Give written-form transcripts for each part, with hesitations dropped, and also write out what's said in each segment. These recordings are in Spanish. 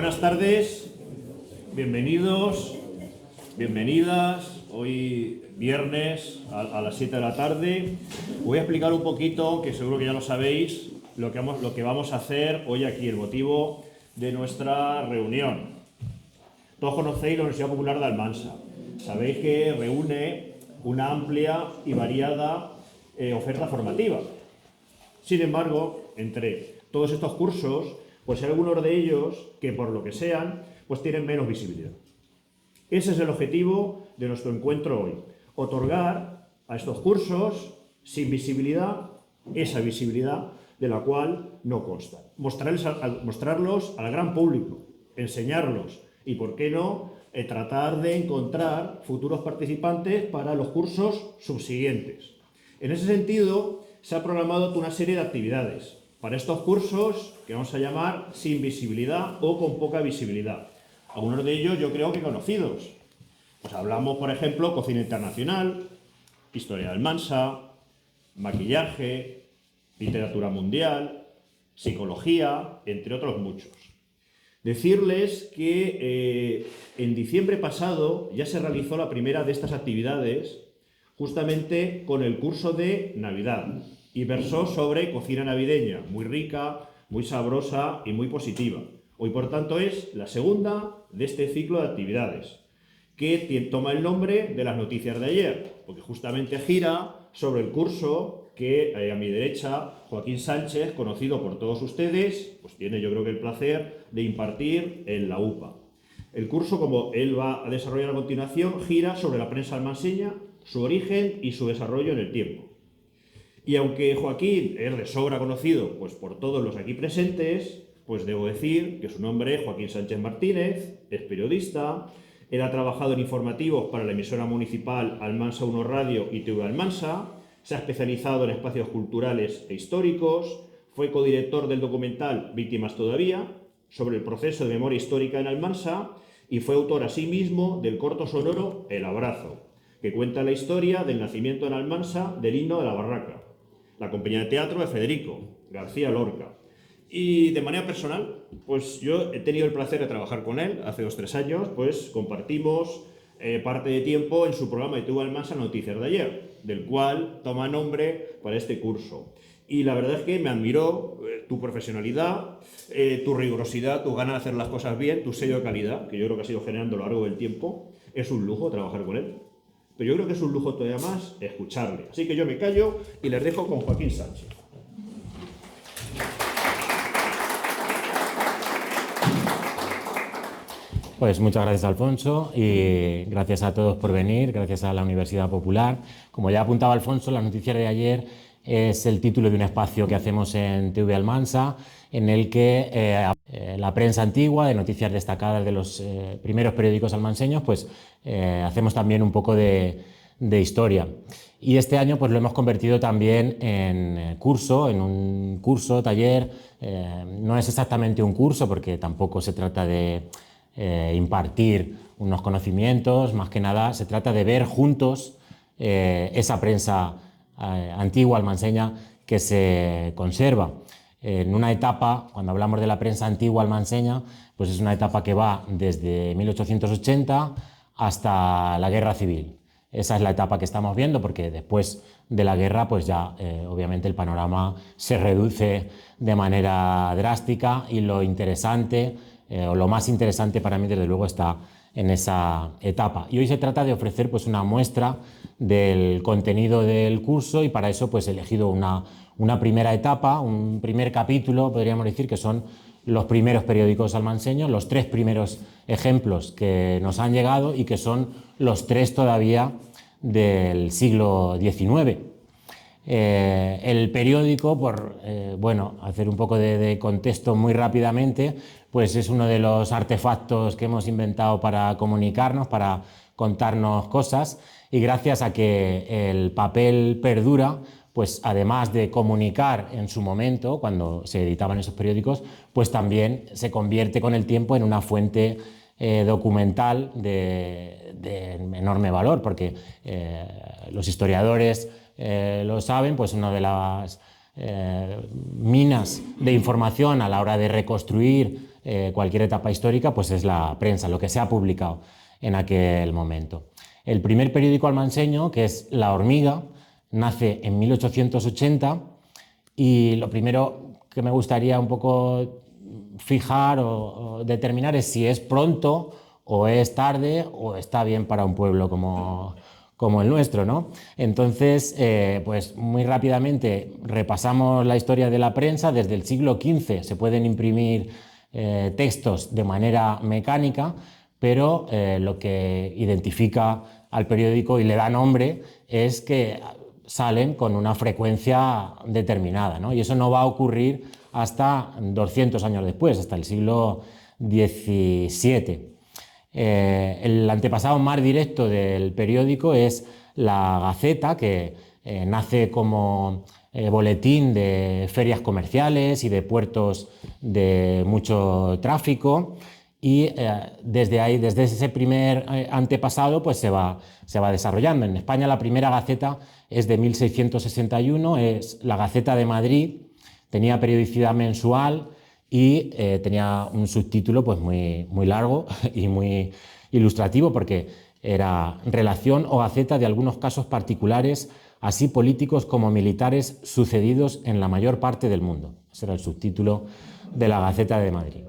Buenas tardes, bienvenidos, bienvenidas. Hoy viernes a las 7 de la tarde. Voy a explicar un poquito, que seguro que ya lo sabéis, lo que vamos a hacer hoy aquí, el motivo de nuestra reunión. Todos conocéis la Universidad Popular de Almansa. Sabéis que reúne una amplia y variada oferta formativa. Sin embargo, entre todos estos cursos, pues hay algunos de ellos que, por lo que sean, pues tienen menos visibilidad. Ese es el objetivo de nuestro encuentro hoy: otorgar a estos cursos sin visibilidad esa visibilidad de la cual no constan. Mostrarlos al gran público, enseñarlos y, por qué no, tratar de encontrar futuros participantes para los cursos subsiguientes. En ese sentido, se ha programado una serie de actividades para estos cursos que vamos a llamar sin visibilidad o con poca visibilidad. Algunos de ellos yo creo que conocidos. Pues hablamos, por ejemplo, cocina internacional, historia de Almansa, maquillaje, literatura mundial, psicología, entre otros muchos. Decirles que en diciembre pasado ya se realizó la primera de estas actividades, justamente con el curso de Navidad, y versó sobre cocina navideña, muy rica, muy sabrosa y muy positiva. Hoy, por tanto, es la segunda de este ciclo de actividades, que toma el nombre de las noticias de ayer, porque justamente gira sobre el curso que a mi derecha Joaquín Sánchez, conocido por todos ustedes, pues tiene, yo creo que, el placer de impartir en la UPA. El curso, como él va a desarrollar a continuación, gira sobre la prensa almanseña, su origen y su desarrollo en el tiempo. Y aunque Joaquín es de sobra conocido pues por todos los aquí presentes, pues debo decir que su nombre es Joaquín Sánchez Martínez, es periodista. Él ha trabajado en informativos para la emisora municipal Almansa 1 Radio y TV Almansa, se ha especializado en espacios culturales e históricos, fue codirector del documental Víctimas Todavía, sobre el proceso de memoria histórica en Almansa, y fue autor asimismo del corto sonoro El Abrazo, que cuenta la historia del nacimiento en Almansa del himno de la Barraca, la compañía de teatro de Federico García Lorca. Y de manera personal, pues yo he tenido el placer de trabajar con él hace 2 o 3 años, pues compartimos parte de tiempo en su programa de TV Almansa Noticias de ayer, del cual toma nombre para este curso. Y la verdad es que me admiró tu profesionalidad, tu rigurosidad, tu ganas de hacer las cosas bien, tu sello de calidad, que yo creo que has ido generando a lo largo del tiempo. Es un lujo trabajar con él, pero yo creo que es un lujo todavía más escucharle. Así que yo me callo y les dejo con Joaquín Sánchez. Pues muchas gracias, Alfonso, y gracias a todos por venir, gracias a la Universidad Popular. Como ya apuntaba Alfonso, las noticias de ayer es el título de un espacio que hacemos en TV Almansa, en el que la prensa antigua, de noticias destacadas de los primeros periódicos almanseños, pues hacemos también un poco de historia. Y este año pues lo hemos convertido también en curso, en un curso, taller. No es exactamente un curso porque tampoco se trata de impartir unos conocimientos, más que nada se trata de ver juntos esa prensa antigua almanseña que se conserva. En una etapa, cuando hablamos de la prensa antigua almanseña, pues es una etapa que va desde 1880 hasta la Guerra Civil. Esa es la etapa que estamos viendo, porque después de la guerra pues ya obviamente el panorama se reduce de manera drástica, y lo interesante o lo más interesante para mí, desde luego, está en esa etapa. Y hoy se trata de ofrecer pues una muestra del contenido del curso, y para eso pues he elegido una primera etapa, un primer capítulo, podríamos decir, que son los primeros periódicos almanseños, los 3 primeros ejemplos que nos han llegado y que son los 3 todavía del siglo XIX. El periódico, por hacer un poco de contexto muy rápidamente, pues es uno de los artefactos que hemos inventado para comunicarnos, para contarnos cosas, y gracias a que el papel perdura, pues además de comunicar en su momento, cuando se editaban esos periódicos, pues también se convierte con el tiempo en una fuente documental de enorme valor, porque los historiadores lo saben, pues una de las minas de información a la hora de reconstruir cualquier etapa histórica, pues es la prensa, lo que se ha publicado en aquel momento. El primer periódico almanseño, que es La Hormiga, nace en 1880 y lo primero que me gustaría un poco fijar o determinar es si es pronto o es tarde o está bien para un pueblo como el nuestro, ¿no? Entonces, pues muy rápidamente repasamos la historia de la prensa. Desde el siglo XV se pueden imprimir textos de manera mecánica, pero lo que identifica al periódico y le da nombre es que salen con una frecuencia determinada, ¿no? Y eso no va a ocurrir hasta 200 años después, hasta el siglo XVII. El antepasado más directo del periódico es la Gaceta, que nace como boletín de ferias comerciales y de puertos de mucho tráfico, y desde ahí, desde ese primer antepasado, pues se va desarrollando. En España la primera Gaceta es de 1661, es la Gaceta de Madrid, tenía periodicidad mensual y tenía un subtítulo pues muy largo y muy ilustrativo, porque era relación o gaceta de algunos casos particulares, así políticos como militares, sucedidos en la mayor parte del mundo. Ese era el subtítulo de la Gaceta de Madrid,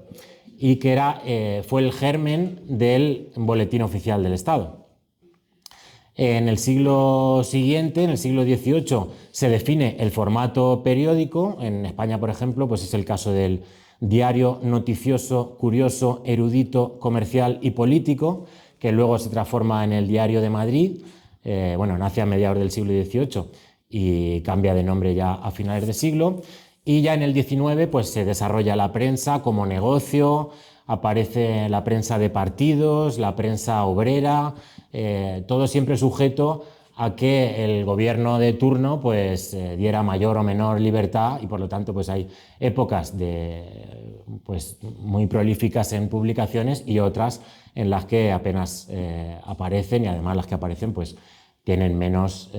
y que fue el germen del Boletín Oficial del Estado. En el siglo siguiente, en el siglo XVIII, se define el formato periódico. En España, por ejemplo, pues es el caso del diario noticioso, curioso, erudito, comercial y político, que luego se transforma en el Diario de Madrid. Nace a mediados del siglo XVIII y cambia de nombre ya a finales de siglo. Y ya en el XIX pues se desarrolla la prensa como negocio, aparece la prensa de partidos, la prensa obrera, todo siempre sujeto a que el gobierno de turno pues diera mayor o menor libertad, y por lo tanto pues hay épocas pues muy prolíficas en publicaciones y otras en las que apenas aparecen, y además las que aparecen pues tienen menos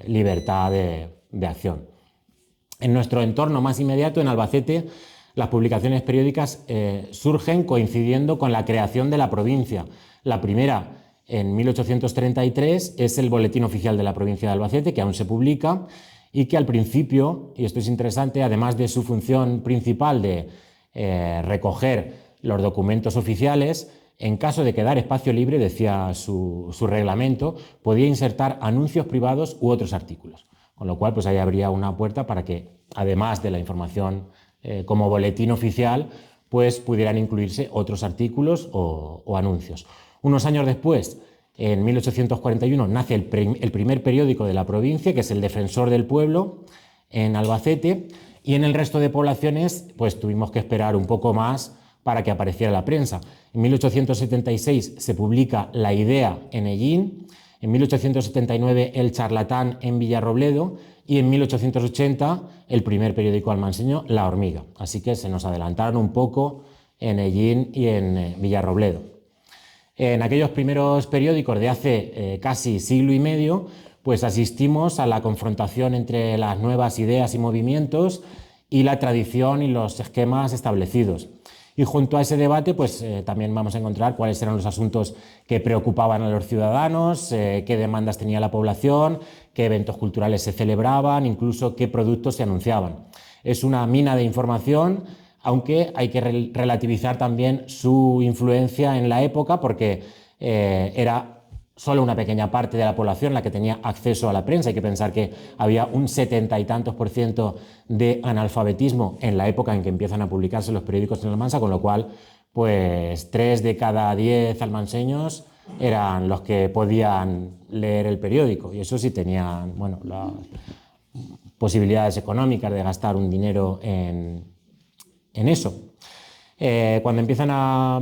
libertad de acción. En nuestro entorno más inmediato, en Albacete, las publicaciones periódicas surgen coincidiendo con la creación de la provincia. La primera, en 1833, es el Boletín Oficial de la Provincia de Albacete, que aún se publica y que al principio, y esto es interesante, además de su función principal de recoger los documentos oficiales, en caso de quedar espacio libre, decía su reglamento, podía insertar anuncios privados u otros artículos. Con lo cual, pues ahí habría una puerta para que, además de la información como boletín oficial, pues pudieran incluirse otros artículos o anuncios. Unos años después, en 1841, nace el primer periódico de la provincia, que es El Defensor del Pueblo, en Albacete, y en el resto de poblaciones pues tuvimos que esperar un poco más para que apareciera la prensa. En 1876 se publica La Idea en Hellín, en 1879 El Charlatán en Villarrobledo, y en 1880 el primer periódico almanseño, La Hormiga. Así que se nos adelantaron un poco en Hellín y en Villarrobledo. En aquellos primeros periódicos de hace casi siglo y medio, pues asistimos a la confrontación entre las nuevas ideas y movimientos y la tradición y los esquemas establecidos. Y junto a ese debate, pues también vamos a encontrar cuáles eran los asuntos que preocupaban a los ciudadanos, qué demandas tenía la población, qué eventos culturales se celebraban, incluso qué productos se anunciaban. Es una mina de información, aunque hay que relativizar también su influencia en la época, porque era solo una pequeña parte de la población la que tenía acceso a la prensa. Hay que pensar que había un 70 y tantos % de analfabetismo en la época en que empiezan a publicarse los periódicos en Almansa, con lo cual, pues 3 de cada 10 almanseños eran los que podían leer el periódico, y eso sí tenían, bueno, las posibilidades económicas de gastar un dinero en eso. Cuando empiezan a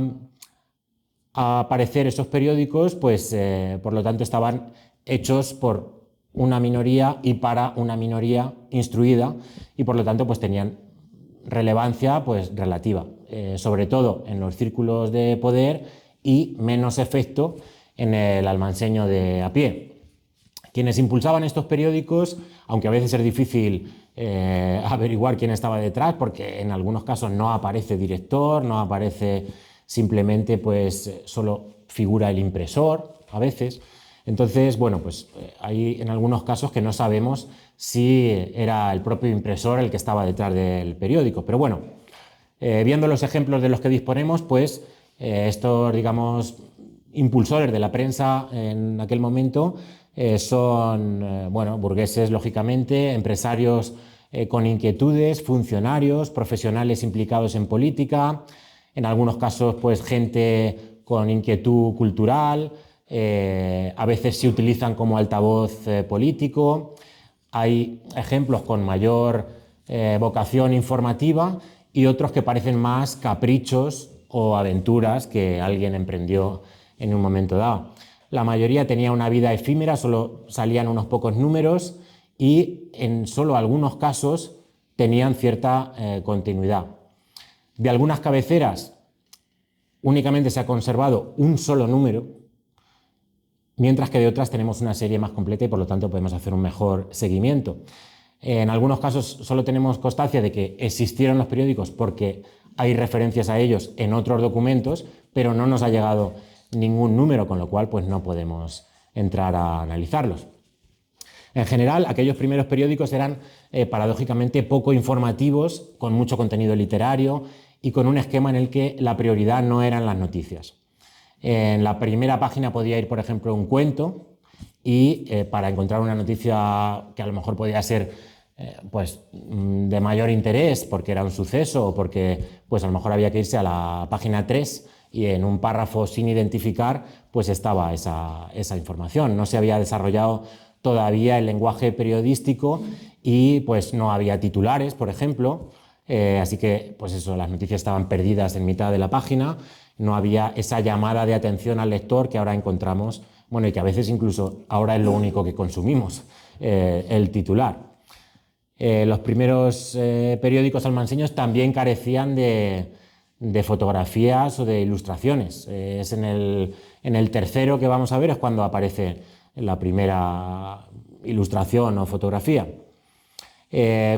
aparecer esos periódicos, pues por lo tanto estaban hechos por una minoría y para una minoría instruida, y por lo tanto pues tenían relevancia pues relativa, sobre todo en los círculos de poder, y menos efecto en el almanseño de a pie, Quienes impulsaban estos periódicos, aunque a veces es difícil averiguar quién estaba detrás, porque en algunos casos no aparece director, no aparece simplemente pues solo figura el impresor a veces. Entonces, bueno, pues hay en algunos casos que no sabemos si era el propio impresor el que estaba detrás del periódico. Pero bueno, viendo los ejemplos de los que disponemos, pues estos, digamos, impulsores de la prensa en aquel momento son, bueno, burgueses, lógicamente, empresarios con inquietudes, funcionarios, profesionales implicados en política, en algunos casos, pues gente con inquietud cultural, a veces se utilizan como altavoz político. Hay ejemplos con mayor vocación informativa y otros que parecen más caprichos o aventuras que alguien emprendió en un momento dado. La mayoría tenía una vida efímera, solo salían unos pocos números y en solo algunos casos tenían cierta continuidad. De algunas cabeceras únicamente se ha conservado un solo número, mientras que de otras tenemos una serie más completa y por lo tanto podemos hacer un mejor seguimiento. En algunos casos solo tenemos constancia de que existieron los periódicos porque hay referencias a ellos en otros documentos, pero no nos ha llegado ningún número, con lo cual pues no podemos entrar a analizarlos. En general, aquellos primeros periódicos eran paradójicamente poco informativos, con mucho contenido literario y con un esquema en el que la prioridad no eran las noticias. En la primera página podía ir, por ejemplo, un cuento y para encontrar una noticia que a lo mejor podía ser pues, de mayor interés porque era un suceso o porque pues, a lo mejor había que irse a la página 3 y en un párrafo sin identificar pues estaba esa información. No se había desarrollado todavía el lenguaje periodístico y pues no había titulares, por ejemplo, así que pues eso, las noticias estaban perdidas en mitad de la página, no había esa llamada de atención al lector que ahora encontramos, bueno, y que a veces incluso ahora es lo único que consumimos, el titular. Los primeros periódicos almanseños también carecían de fotografías o de ilustraciones. Es en el tercero que vamos a ver es cuando aparece la primera ilustración o fotografía.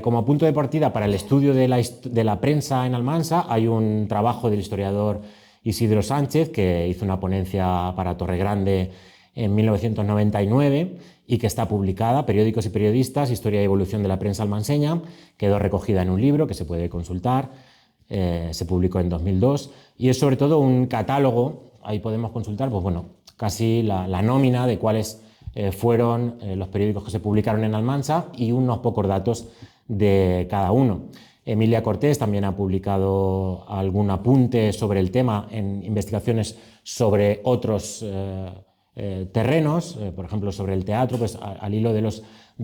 Como punto de partida para el estudio de la prensa en Almansa hay un trabajo del historiador Isidro Sánchez, que hizo una ponencia para Torregrande en 1999 y que está publicada, Periódicos y periodistas, historia y evolución de la prensa almanseña, quedó recogida en un libro que se puede consultar, se publicó en 2002 y es sobre todo un catálogo, ahí podemos consultar, pues bueno, casi la nómina de cuáles fueron los periódicos que se publicaron en Almansa y unos pocos datos de cada uno. Emilia Cortés también ha publicado algún apunte sobre el tema en investigaciones sobre otros terrenos, por ejemplo sobre el teatro, pues al hilo de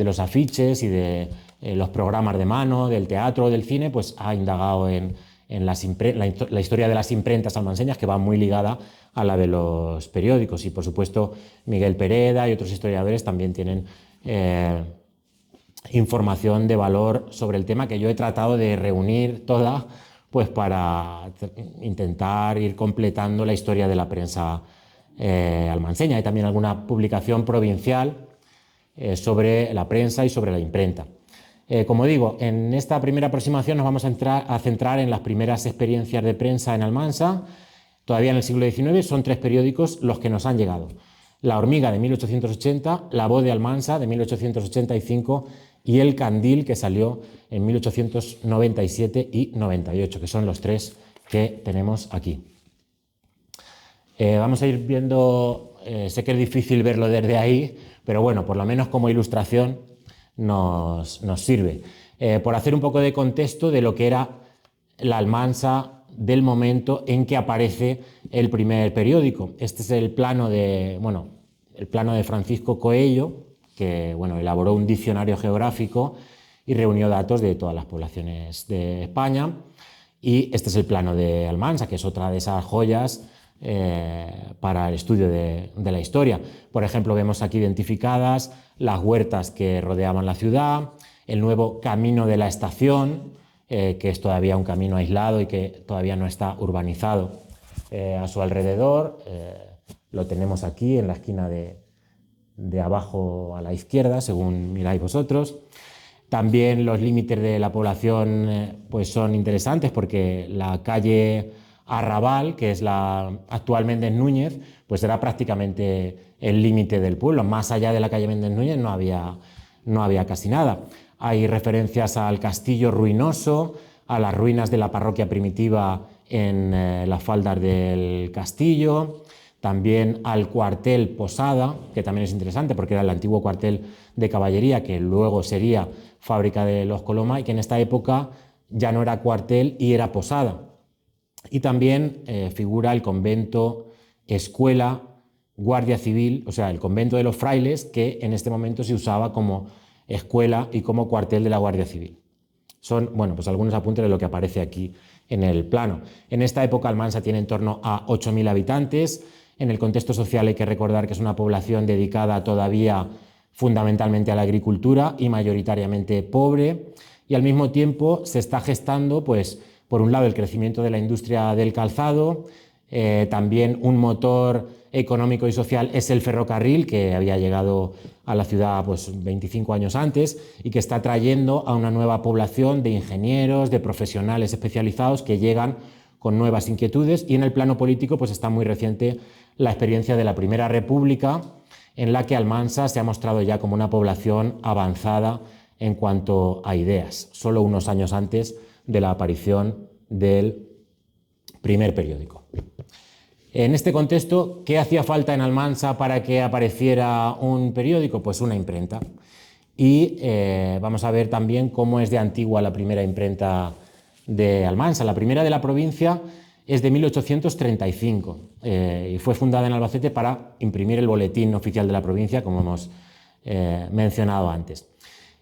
los afiches y de los programas de mano, del teatro o del cine, pues ha indagado en la historia de las imprentas almanseñas, que va muy ligada a la de los periódicos. Y por supuesto Miguel Pereda y otros historiadores también tienen información de valor sobre el tema, que yo he tratado de reunir toda pues para intentar ir completando la historia de la prensa almanseña. Hay también alguna publicación provincial sobre la prensa y sobre la imprenta. Como digo, en esta primera aproximación nos vamos a centrar en las primeras experiencias de prensa en Almansa. Todavía en el siglo XIX son 3 periódicos los que nos han llegado: La Hormiga, de 1880, La Voz de Almansa, de 1885, y El Candil, que salió en 1897 y 98, que son los 3 que tenemos aquí. Vamos a ir viendo, sé que es difícil verlo desde ahí, pero bueno, por lo menos como ilustración nos sirve. Por hacer un poco de contexto de lo que era la Almansa del momento en que aparece el primer periódico. Este es el plano de Francisco Coello, que bueno, elaboró un diccionario geográfico y reunió datos de todas las poblaciones de España. Y este es el plano de Almansa, que es otra de esas joyas para el estudio de la historia. Por ejemplo, vemos aquí identificadas las huertas que rodeaban la ciudad, el nuevo camino de la estación, que es todavía un camino aislado y que todavía no está urbanizado a su alrededor. Lo tenemos aquí en la esquina de abajo a la izquierda, según miráis vosotros. También los límites de la población pues son interesantes, porque la calle Arrabal, que es la actual Méndez Núñez, pues era prácticamente el límite del pueblo. Más allá de la calle Méndez Núñez no había casi nada. Hay referencias al castillo ruinoso, a las ruinas de la parroquia primitiva en las faldas del castillo, también al cuartel Posada, que también es interesante porque era el antiguo cuartel de caballería que luego sería fábrica de los Coloma y que en esta época ya no era cuartel y era posada. Y también figura el convento, escuela, guardia civil, o sea, el convento de los frailes, que en este momento se usaba como escuela y como cuartel de la Guardia Civil. Son, bueno, pues algunos apuntes de lo que aparece aquí en el plano. En esta época Almansa tiene en torno a 8.000 habitantes. En el contexto social hay que recordar que es una población dedicada todavía fundamentalmente a la agricultura y mayoritariamente pobre, y al mismo tiempo se está gestando, pues, por un lado, el crecimiento de la industria del calzado, también un motor económico y social es el ferrocarril, que había llegado a la ciudad pues 25 años antes y que está trayendo a una nueva población de ingenieros, de profesionales especializados que llegan con nuevas inquietudes. Y en el plano político pues está muy reciente la experiencia de la Primera República, en la que Almansa se ha mostrado ya como una población avanzada en cuanto a ideas, solo unos años antes de la aparición del primer periódico. En este contexto, ¿qué hacía falta en Almansa para que apareciera un periódico? Pues una imprenta. Y vamos a ver también cómo es de antigua la primera imprenta de Almansa. La primera de la provincia es de 1835 y fue fundada en Albacete para imprimir el boletín oficial de la provincia, como hemos mencionado antes.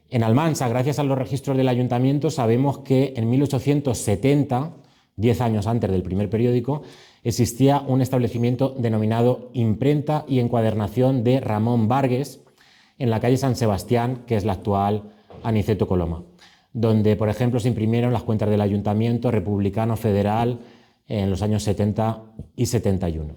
En Almansa, gracias a los registros del ayuntamiento, sabemos que en 1870, 10 años antes del primer periódico, existía un establecimiento denominado Imprenta y Encuadernación de Ramón Vargas en la calle San Sebastián, que es la actual Aniceto Coloma, donde, por ejemplo, se imprimieron las cuentas del ayuntamiento republicano federal en los años 70 y 71.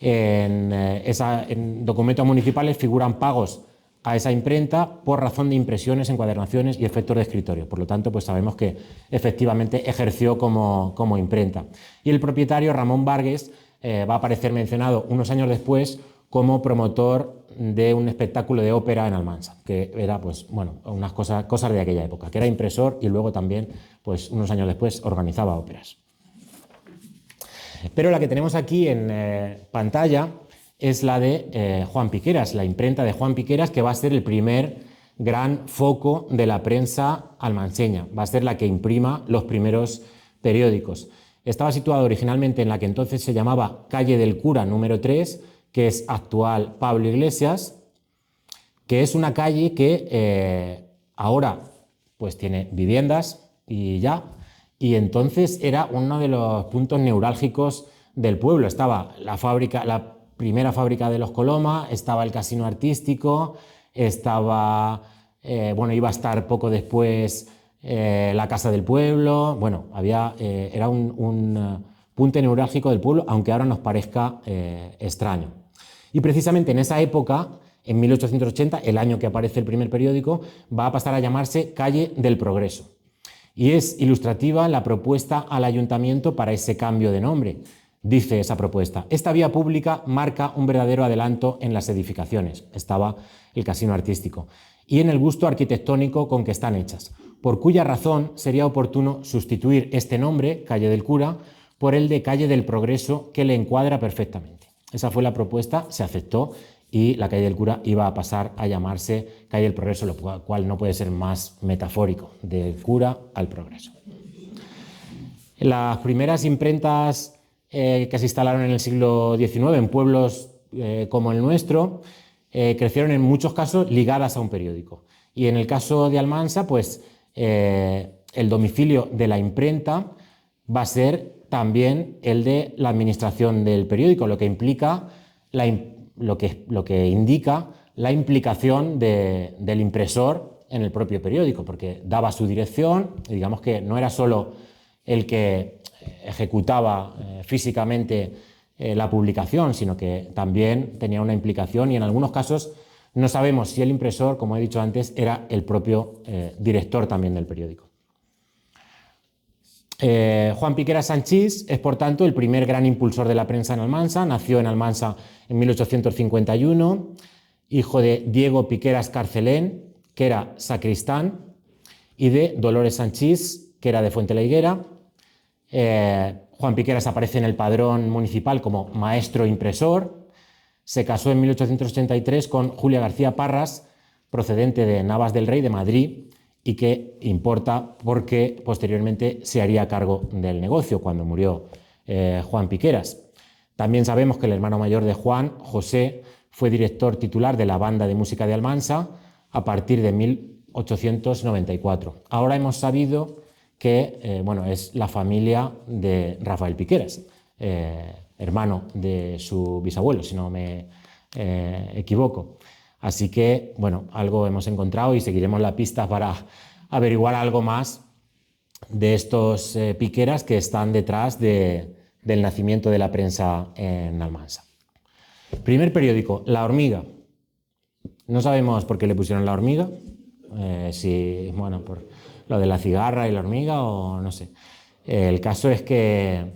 En documentos municipales figuran pagos a esa imprenta por razón de impresiones, encuadernaciones y efectos de escritorio. Por lo tanto, pues sabemos que efectivamente ejerció como imprenta. Y el propietario, Ramón Vargas, va a aparecer mencionado unos años después como promotor de un espectáculo de ópera en Almansa, que era, pues, bueno, unas cosas de aquella época, que era impresor y luego también, pues, unos años después organizaba óperas. Pero la que tenemos aquí en pantalla es la de Juan Piqueras, la imprenta de Juan Piqueras, que va a ser el primer gran foco de la prensa almanseña, va a ser la que imprima los primeros periódicos. Estaba situado originalmente en la que entonces se llamaba Calle del Cura número 3, que es actual Pablo Iglesias, que es una calle que ahora pues tiene viviendas y ya, y entonces era uno de los puntos neurálgicos del pueblo. Estaba la fábrica, la primera fábrica de los Coloma, estaba el casino artístico, estaba, iba a estar poco después la casa del pueblo. Bueno, era un punto neurálgico del pueblo, aunque ahora nos parezca extraño. Y precisamente en esa época, en 1880, el año que aparece el primer periódico, va a pasar a llamarse Calle del Progreso. Y es ilustrativa la propuesta al ayuntamiento para ese cambio de nombre. Dice esa propuesta: esta vía pública marca un verdadero adelanto en las edificaciones. Estaba el casino artístico. Y en el gusto arquitectónico con que están hechas, por cuya razón sería oportuno sustituir este nombre, Calle del Cura, por el de Calle del Progreso, que le encuadra perfectamente. Esa fue la propuesta, se aceptó y la Calle del Cura iba a pasar a llamarse Calle del Progreso, lo cual no puede ser más metafórico, del cura al progreso. Las primeras imprentas que se instalaron en el siglo XIX en pueblos como el nuestro, crecieron en muchos casos ligadas a un periódico. Y en el caso de Almansa, pues el domicilio de la imprenta va a ser también el de la administración del periódico, lo que implica lo que indica la implicación del impresor en el propio periódico, porque daba su dirección, y digamos que no era solo el que ejecutaba físicamente la publicación, sino que también tenía una implicación y en algunos casos no sabemos si el impresor, como he dicho antes, era el propio director también del periódico. Juan Piqueras Sanchís es, por tanto, el primer gran impulsor de la prensa en Almansa. Nació en Almansa en 1851, hijo de Diego Piqueras Carcelén, que era sacristán, y de Dolores Sanchís, que era de Fuente la Higuera. Juan Piqueras aparece en el padrón municipal como maestro impresor. Se casó en 1883 con Julia García Parras, procedente de Navas del Rey, de Madrid, y que importa porque posteriormente se haría cargo del negocio cuando murió Juan Piqueras. También sabemos que el hermano mayor de Juan, José, fue director titular de la Banda de Música de Almansa a partir de 1894. Ahora hemos sabido que bueno, es la familia de Rafael Piqueras, hermano de su bisabuelo, si no me equivoco. Así que, bueno, algo hemos encontrado y seguiremos la pista para averiguar algo más de estos Piqueras que están detrás del nacimiento de la prensa en Almansa. Primer periódico, La Hormiga. No sabemos por qué le pusieron La Hormiga, si, bueno, por lo de la cigarra y la hormiga o no sé. El caso es que,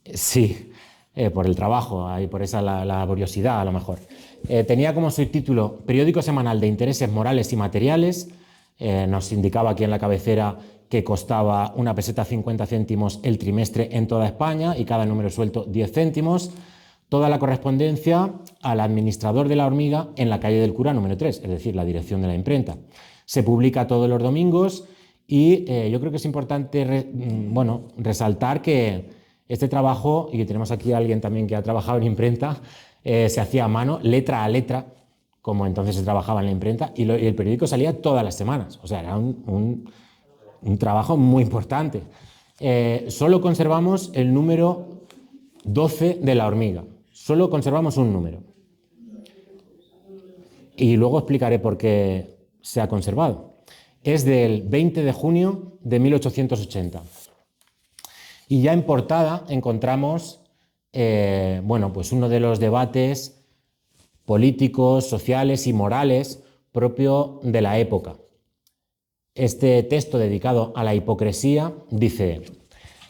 sí, por el trabajo y por esa laboriosidad a lo mejor. Tenía como subtítulo Periódico semanal de intereses morales y materiales. Nos indicaba aquí en la cabecera que costaba 1 peseta 50 céntimos el trimestre en toda España y cada número suelto 10 céntimos. Toda la correspondencia al administrador de La Hormiga en la calle del Cura número 3, es decir, la dirección de la imprenta. Se publica todos los domingos y yo creo que es importante bueno, resaltar que este trabajo, y que tenemos aquí a alguien también que ha trabajado en imprenta, se hacía a mano, letra a letra, como entonces se trabajaba en la imprenta, y el periódico salía todas las semanas. O sea, era un trabajo muy importante. Solo conservamos el número 12 de La Hormiga. Solo conservamos un número. Y luego explicaré por qué se ha conservado. Es del 20 de junio de 1880. Y ya en portada encontramos bueno, pues uno de los debates políticos, sociales y morales propio de la época. Este texto dedicado a la hipocresía dice: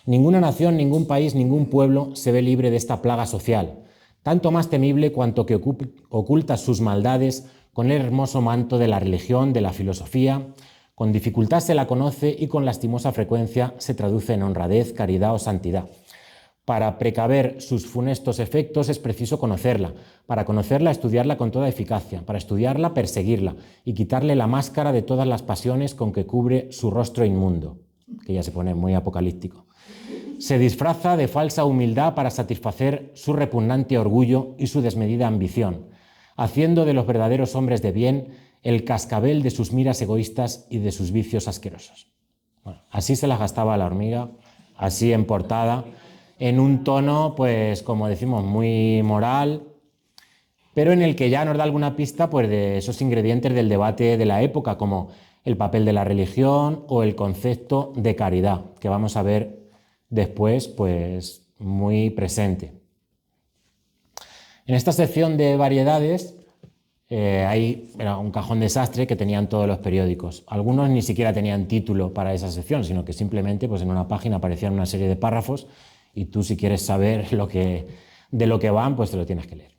ninguna nación, ningún país, ningún pueblo se ve libre de esta plaga social, tanto más temible cuanto que oculta sus maldades con el hermoso manto de la religión, de la filosofía. Con dificultad se la conoce y con lastimosa frecuencia se traduce en honradez, caridad o santidad. Para precaver sus funestos efectos es preciso conocerla. Para conocerla, estudiarla con toda eficacia. Para estudiarla, perseguirla y quitarle la máscara de todas las pasiones con que cubre su rostro inmundo, que ya se pone muy apocalíptico. Se disfraza de falsa humildad para satisfacer su repugnante orgullo y su desmedida ambición, haciendo de los verdaderos hombres de bien el cascabel de sus miras egoístas y de sus vicios asquerosos. Bueno, así se las gastaba La Hormiga, así en portada, en un tono, pues como decimos, muy moral, pero en el que ya nos da alguna pista pues, de esos ingredientes del debate de la época, como el papel de la religión o el concepto de caridad, que vamos a ver después pues, muy presente. En esta sección de variedades era un cajón desastre que tenían todos los periódicos. Algunos ni siquiera tenían título para esa sección, sino que simplemente pues, en una página aparecían una serie de párrafos y tú, si quieres saber de lo que van, pues te lo tienes que leer.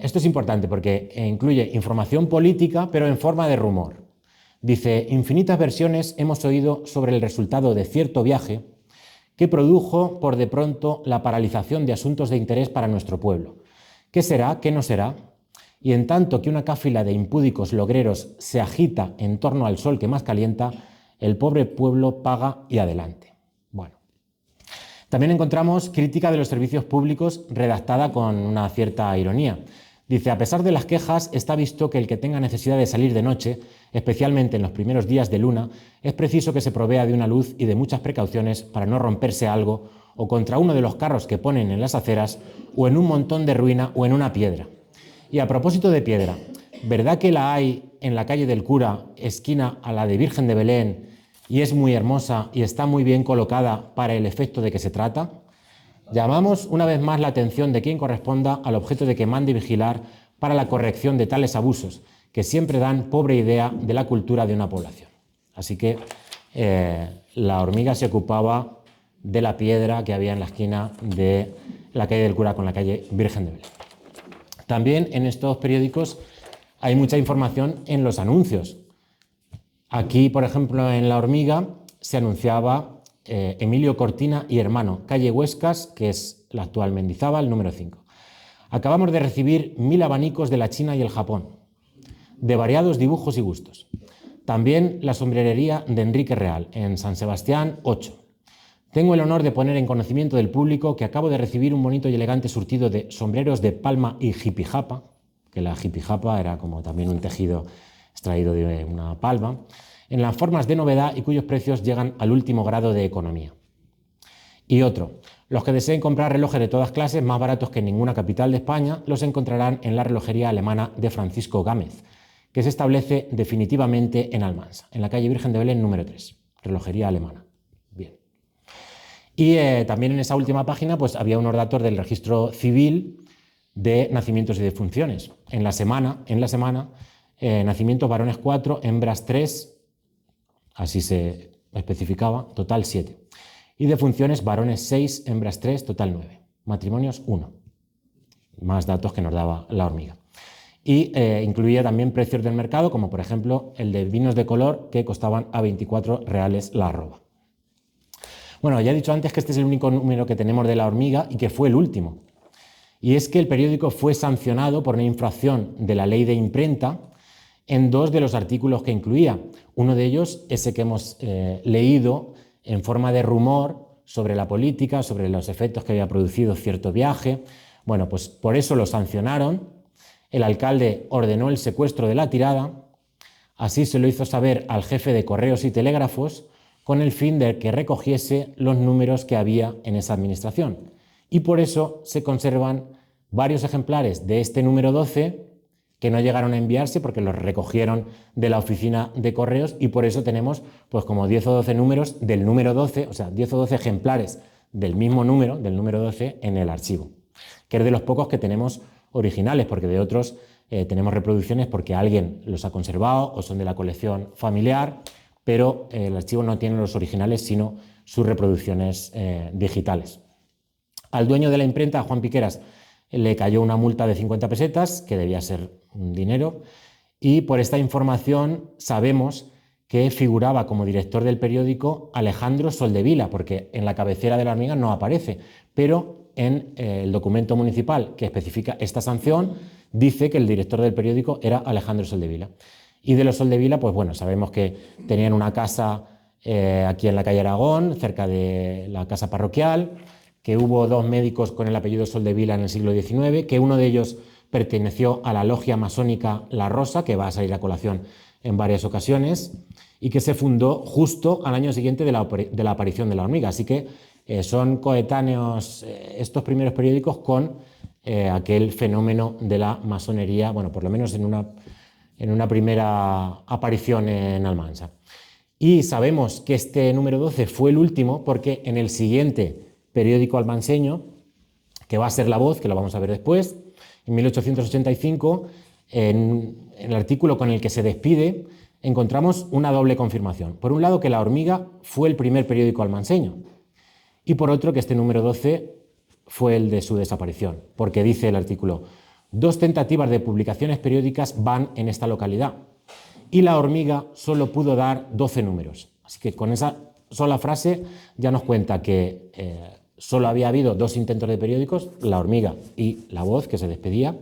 Esto es importante porque incluye información política, pero en forma de rumor. Dice: infinitas versiones hemos oído sobre el resultado de cierto viaje que produjo por de pronto la paralización de asuntos de interés para nuestro pueblo. ¿Qué será? ¿Qué no será? Y en tanto que una cáfila de impúdicos logreros se agita en torno al sol que más calienta, el pobre pueblo paga y adelante. Bueno. También encontramos crítica de los servicios públicos redactada con una cierta ironía. Dice: a pesar de las quejas, está visto que el que tenga necesidad de salir de noche, especialmente en los primeros días de luna, es preciso que se provea de una luz y de muchas precauciones para no romperse algo o contra uno de los carros que ponen en las aceras o en un montón de ruina o en una piedra. Y a propósito de piedra, ¿verdad que la hay en la calle del Cura, esquina a la de Virgen de Belén, y es muy hermosa y está muy bien colocada para el efecto de que se trata? Llamamos una vez más la atención de quien corresponda al objeto de que mande vigilar para la corrección de tales abusos, que siempre dan pobre idea de la cultura de una población. Así que la hormiga se ocupaba de la piedra que había en la esquina de la calle del Cura con la calle Virgen de Belén. También en estos periódicos hay mucha información en los anuncios. Aquí, por ejemplo, en La Hormiga se anunciaba Emilio Cortina y hermano, calle Huescas, que es la actual Mendizábal, número 5. Acabamos de recibir 1000 abanicos de la China y el Japón, de variados dibujos y gustos. También la sombrerería de Enrique Real, en San Sebastián 8. Tengo el honor de poner en conocimiento del público que acabo de recibir un bonito y elegante surtido de sombreros de palma y jipijapa, que la jipijapa era como también un tejido extraído de una palma, en las formas de novedad y cuyos precios llegan al último grado de economía. Y otro, los que deseen comprar relojes de todas clases más baratos que en ninguna capital de España los encontrarán en la relojería alemana de Francisco Gámez, que se establece definitivamente en Almansa, en la calle Virgen de Belén número 3, relojería alemana. Bien. Y también en esa última página pues, había unos datos del registro civil de nacimientos y defunciones. En la semana nacimientos varones 4, hembras 3, así se especificaba, total 7. Y defunciones varones 6, hembras 3, total 9. Matrimonios 1. Más datos que nos daba La Hormiga. Y incluía también precios del mercado, como por ejemplo el de vinos de color que costaban a 24 reales la arroba. Bueno, ya he dicho antes que este es el único número que tenemos de La Hormiga y que fue el último. Y es que el periódico fue sancionado por una infracción de la ley de imprenta en 2 de los artículos que incluía. Uno de ellos, ese que hemos leído en forma de rumor sobre la política, sobre los efectos que había producido cierto viaje. Bueno, pues por eso lo sancionaron. El alcalde ordenó el secuestro de la tirada. Así se lo hizo saber al jefe de correos y telégrafos con el fin de que recogiese los números que había en esa administración. Y por eso se conservan varios ejemplares de este número 12 que no llegaron a enviarse porque los recogieron de la oficina de correos y por eso tenemos pues como 10 o 12 números del número 12, o sea, 10 o 12 ejemplares del mismo número, del número 12, en el archivo, que es de los pocos que tenemos originales, porque de otros tenemos reproducciones porque alguien los ha conservado o son de la colección familiar, pero el archivo no tiene los originales, sino sus reproducciones digitales. Al dueño de la imprenta, Juan Piqueras, le cayó una multa de 50 pesetas, que debía ser un dinero, y por esta información sabemos que figuraba como director del periódico Alejandro Soldevila, porque en la cabecera de La Hormiga no aparece, pero en el documento municipal que especifica esta sanción dice que el director del periódico era Alejandro Soldevila. Y de los Soldevila, pues bueno, sabemos que tenían una casa aquí en la calle Aragón, cerca de la casa parroquial, que hubo 2 médicos con el apellido Soldevila en el siglo XIX, que uno de ellos perteneció a la logia masónica La Rosa, que va a salir a colación en varias ocasiones, y que se fundó justo al año siguiente de la aparición de La Hormiga. Así que son coetáneos estos primeros periódicos con aquel fenómeno de la masonería, bueno, por lo menos en una primera aparición en Almansa. Y sabemos que este número 12 fue el último porque en el siguiente periódico almanseño, que va a ser La Voz, que lo vamos a ver después, en 1885, en el artículo con el que se despide, encontramos una doble confirmación. Por un lado, que La Hormiga fue el primer periódico almanseño, y por otro, que este número 12 fue el de su desaparición, porque dice el artículo: 2 tentativas de publicaciones periódicas van en esta localidad, y La Hormiga solo pudo dar 12 números. Así que con esa sola frase ya nos cuenta que solo había habido 2 intentos de periódicos, La Hormiga y La Voz, que se despedía,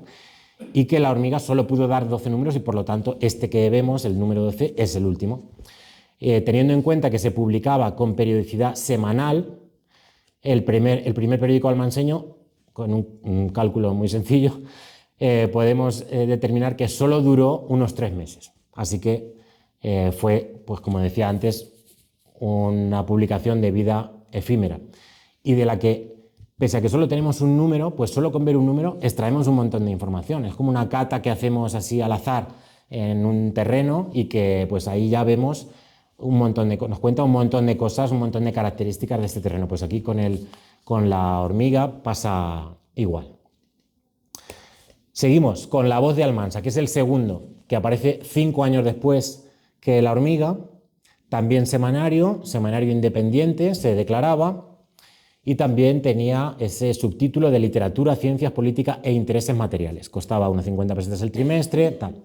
y que La Hormiga solo pudo dar 12 números y por lo tanto este que vemos, el número 12, es el último. Teniendo en cuenta que se publicaba con periodicidad semanal, el primer periódico almanseño, con un cálculo muy sencillo, podemos determinar que solo duró unos 3 meses. Así que fue, pues como decía antes, una publicación de vida efímera y de la que, pese a que solo tenemos un número, pues solo con ver un número extraemos un montón de información. Es como una cata que hacemos así al azar en un terreno y que pues ahí ya vemos nos cuenta un montón de cosas, un montón de características de este terreno. Pues aquí con el Con la hormiga pasa igual. Seguimos con La Voz de Almansa, que es el segundo, que aparece 5 años después que La Hormiga. También semanario independiente, se declaraba, y también tenía ese subtítulo de Literatura, Ciencias, Política e Intereses Materiales. Costaba unos 50 pesetas el trimestre, tal.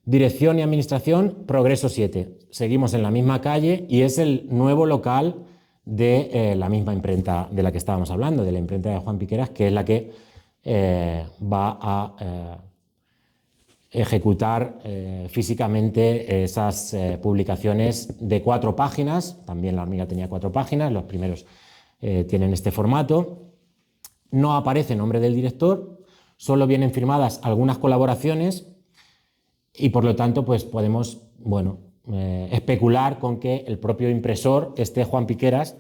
Dirección y Administración, Progreso 7. Seguimos en la misma calle y es el nuevo local de la misma imprenta de la que estábamos hablando, de la imprenta de Juan Piqueras, que es la que va a ejecutar físicamente esas publicaciones de 4 páginas. También La Hormiga tenía 4 páginas, los primeros tienen este formato. No aparece nombre del director, solo vienen firmadas algunas colaboraciones y por lo tanto pues podemos especular con que el propio impresor, Juan Piqueras,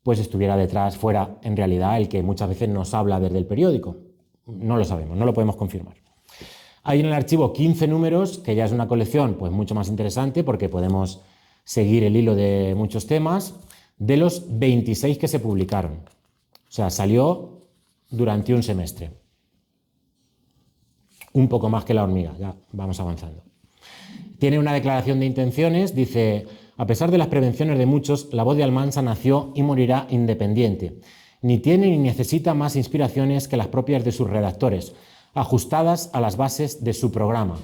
pues estuviera detrás, fuera en realidad el que muchas veces nos habla desde el periódico. No lo sabemos, no lo podemos confirmar. Hay en el archivo 15 números, que ya es una colección pues mucho más interesante porque podemos seguir el hilo de muchos temas, de los 26 que se publicaron. O sea, salió durante un semestre. Un poco más que La Hormiga, ya vamos avanzando. Tiene una declaración de intenciones, dice: a pesar de las prevenciones de muchos, La Voz de Almansa nació y morirá independiente. Ni tiene ni necesita más inspiraciones que las propias de sus redactores, ajustadas a las bases de su programa.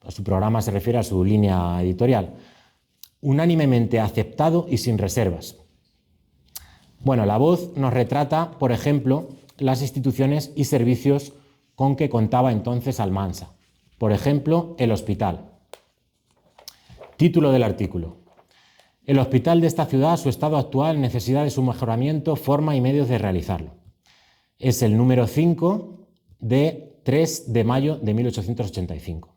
A su programa se refiere a su línea editorial. Unánimemente aceptado y sin reservas. Bueno, La Voz nos retrata, por ejemplo, las instituciones y servicios con que contaba entonces Almansa. Por ejemplo, el hospital. Título del artículo: el hospital de esta ciudad, su estado actual, necesidad de su mejoramiento, forma y medios de realizarlo. Es el número 5 de 3 de mayo de 1885.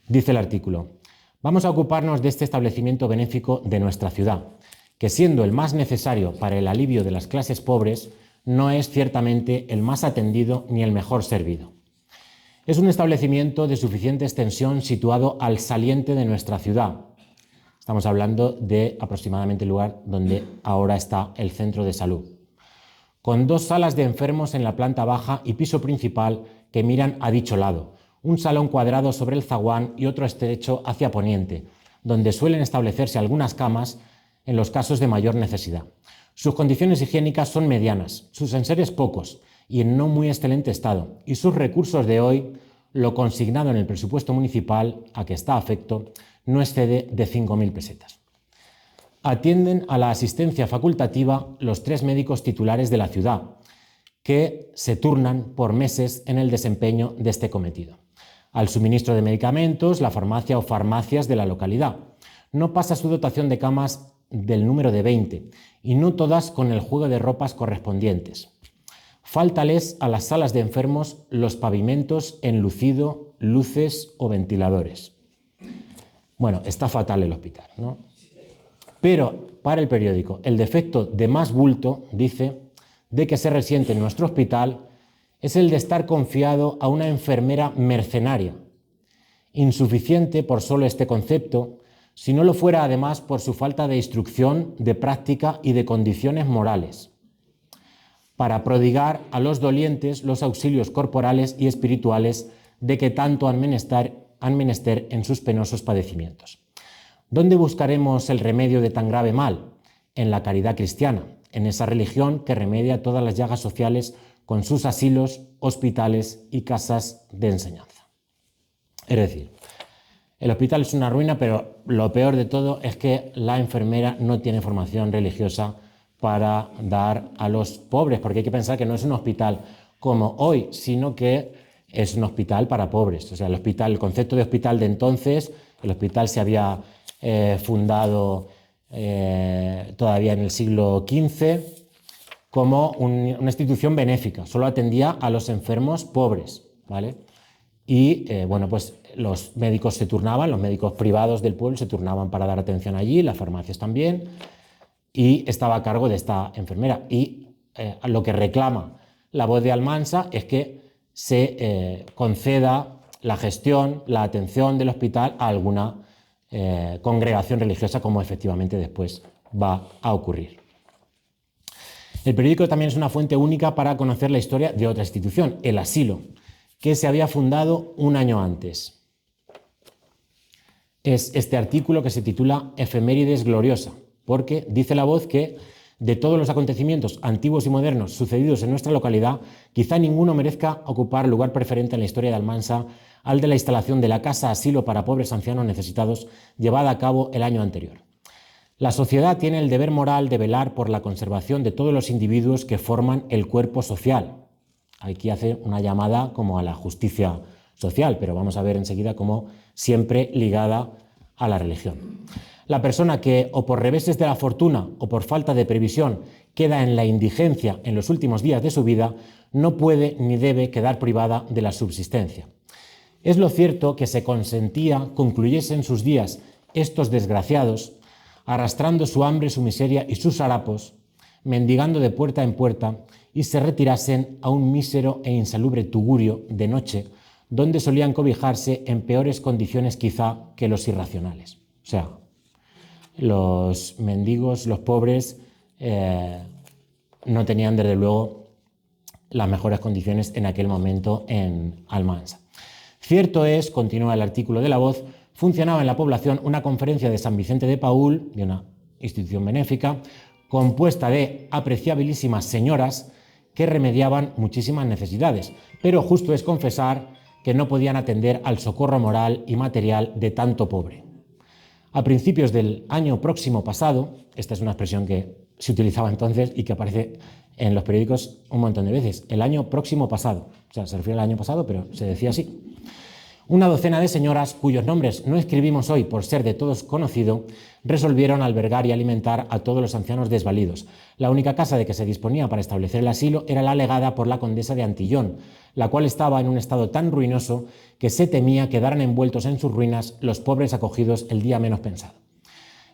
Dice el artículo: vamos a ocuparnos de este establecimiento benéfico de nuestra ciudad, que siendo el más necesario para el alivio de las clases pobres, no es ciertamente el más atendido ni el mejor servido. Es un establecimiento de suficiente extensión situado al saliente de nuestra ciudad. Estamos hablando de aproximadamente el lugar donde ahora está el centro de salud. Con 2 salas de enfermos en la planta baja y piso principal que miran a dicho lado, un salón cuadrado sobre el zaguán y otro estrecho hacia poniente, donde suelen establecerse algunas camas en los casos de mayor necesidad. Sus condiciones higiénicas son medianas, sus enseres pocos y en no muy excelente estado, y sus recursos de hoy, lo consignado en el presupuesto municipal a que está afecto, no excede de 5.000 pesetas. Atienden a la asistencia facultativa los 3 médicos titulares de la ciudad, que se turnan por meses en el desempeño de este cometido. Al suministro de medicamentos, la farmacia o farmacias de la localidad. No pasa su dotación de camas del número de 20, y no todas con el juego de ropas correspondientes. Fáltales a las salas de enfermos los pavimentos enlucido, luces o ventiladores. Bueno, está fatal el hospital, ¿no? Pero para el periódico, el defecto de más bulto, dice, de que se resiente en nuestro hospital es el de estar confiado a una enfermera mercenaria, insuficiente por solo este concepto, si no lo fuera además por su falta de instrucción, de práctica y de condiciones morales, para prodigar a los dolientes los auxilios corporales y espirituales de que tanto han menester en sus penosos padecimientos. ¿Dónde buscaremos el remedio de tan grave mal? En la caridad cristiana, en esa religión que remedia todas las llagas sociales con sus asilos, hospitales y casas de enseñanza. Es decir, el hospital es una ruina, pero lo peor de todo es que la enfermera no tiene formación religiosa para dar a los pobres, porque hay que pensar que no es un hospital como hoy, sino que es un hospital para pobres. O sea, el concepto de hospital de entonces, el hospital se había fundado todavía en el siglo XV como una institución benéfica, solo atendía a los enfermos pobres, ¿vale? Y pues los médicos se turnaban, los médicos privados del pueblo se turnaban para dar atención allí, las farmacias también, y estaba a cargo de esta enfermera. Y lo que reclama La Voz de Almansa es que se conceda la gestión, la atención del hospital a alguna congregación religiosa, como efectivamente después va a ocurrir. El periódico también es una fuente única para conocer la historia de otra institución, el asilo, que se había fundado un año antes. Es este artículo que se titula Efemérides Gloriosa, porque dice La Voz que de todos los acontecimientos antiguos y modernos sucedidos en nuestra localidad, quizá ninguno merezca ocupar lugar preferente en la historia de Almansa al de la instalación de la Casa Asilo para Pobres Ancianos Necesitados, llevada a cabo el año anterior. La sociedad tiene el deber moral de velar por la conservación de todos los individuos que forman el cuerpo social. Aquí hace una llamada como a la justicia social, pero vamos a ver enseguida cómo siempre ligada a la religión. La persona que, o por reveses de la fortuna o por falta de previsión, queda en la indigencia en los últimos días de su vida, no puede ni debe quedar privada de la subsistencia. Es lo cierto que se consentía concluyesen sus días estos desgraciados, arrastrando su hambre, su miseria y sus harapos, mendigando de puerta en puerta, y se retirasen a un mísero e insalubre tugurio de noche, donde solían cobijarse en peores condiciones quizá que los irracionales. O sea, los mendigos, los pobres, no tenían desde luego las mejores condiciones en aquel momento en Almansa. Cierto es, continúa el artículo de La Voz, funcionaba en la población una conferencia de San Vicente de Paúl, de una institución benéfica, compuesta de apreciabilísimas señoras que remediaban muchísimas necesidades, pero justo es confesar que no podían atender al socorro moral y material de tanto pobre. A principios del año próximo pasado, esta es una expresión que se utilizaba entonces y que aparece en los periódicos un montón de veces, el año próximo pasado, o sea, se refiere al año pasado, pero se decía así. Una docena de señoras, cuyos nombres no escribimos hoy por ser de todos conocido, resolvieron albergar y alimentar a todos los ancianos desvalidos. La única casa de que se disponía para establecer el asilo era la legada por la condesa de Antillón, la cual estaba en un estado tan ruinoso que se temía quedaran envueltos en sus ruinas los pobres acogidos el día menos pensado.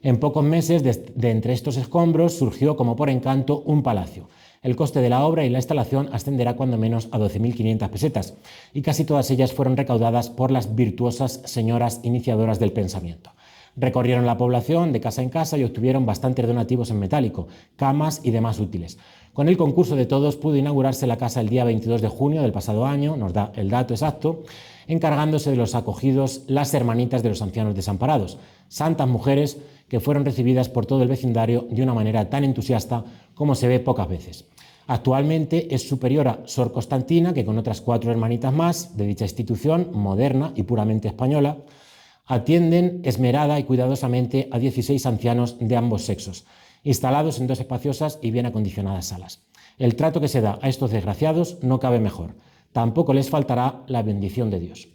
En pocos meses, de entre estos escombros, surgió como por encanto un palacio. El coste de la obra y la instalación ascenderá cuando menos a 12.500 pesetas, y casi todas ellas fueron recaudadas por las virtuosas señoras iniciadoras del pensamiento. Recorrieron la población de casa en casa y obtuvieron bastantes donativos en metálico, camas y demás útiles. Con el concurso de todos pudo inaugurarse la casa el día 22 de junio del pasado año, nos da el dato exacto, encargándose de los acogidos las hermanitas de los ancianos desamparados, santas mujeres que fueron recibidas por todo el vecindario de una manera tan entusiasta como se ve pocas veces. Actualmente es superiora Sor Constantina, que con otras 4 hermanitas más de dicha institución, moderna y puramente española, atienden esmerada y cuidadosamente a 16 ancianos de ambos sexos, instalados en 2 espaciosas y bien acondicionadas salas. El trato que se da a estos desgraciados no cabe mejor. Tampoco les faltará la bendición de Dios.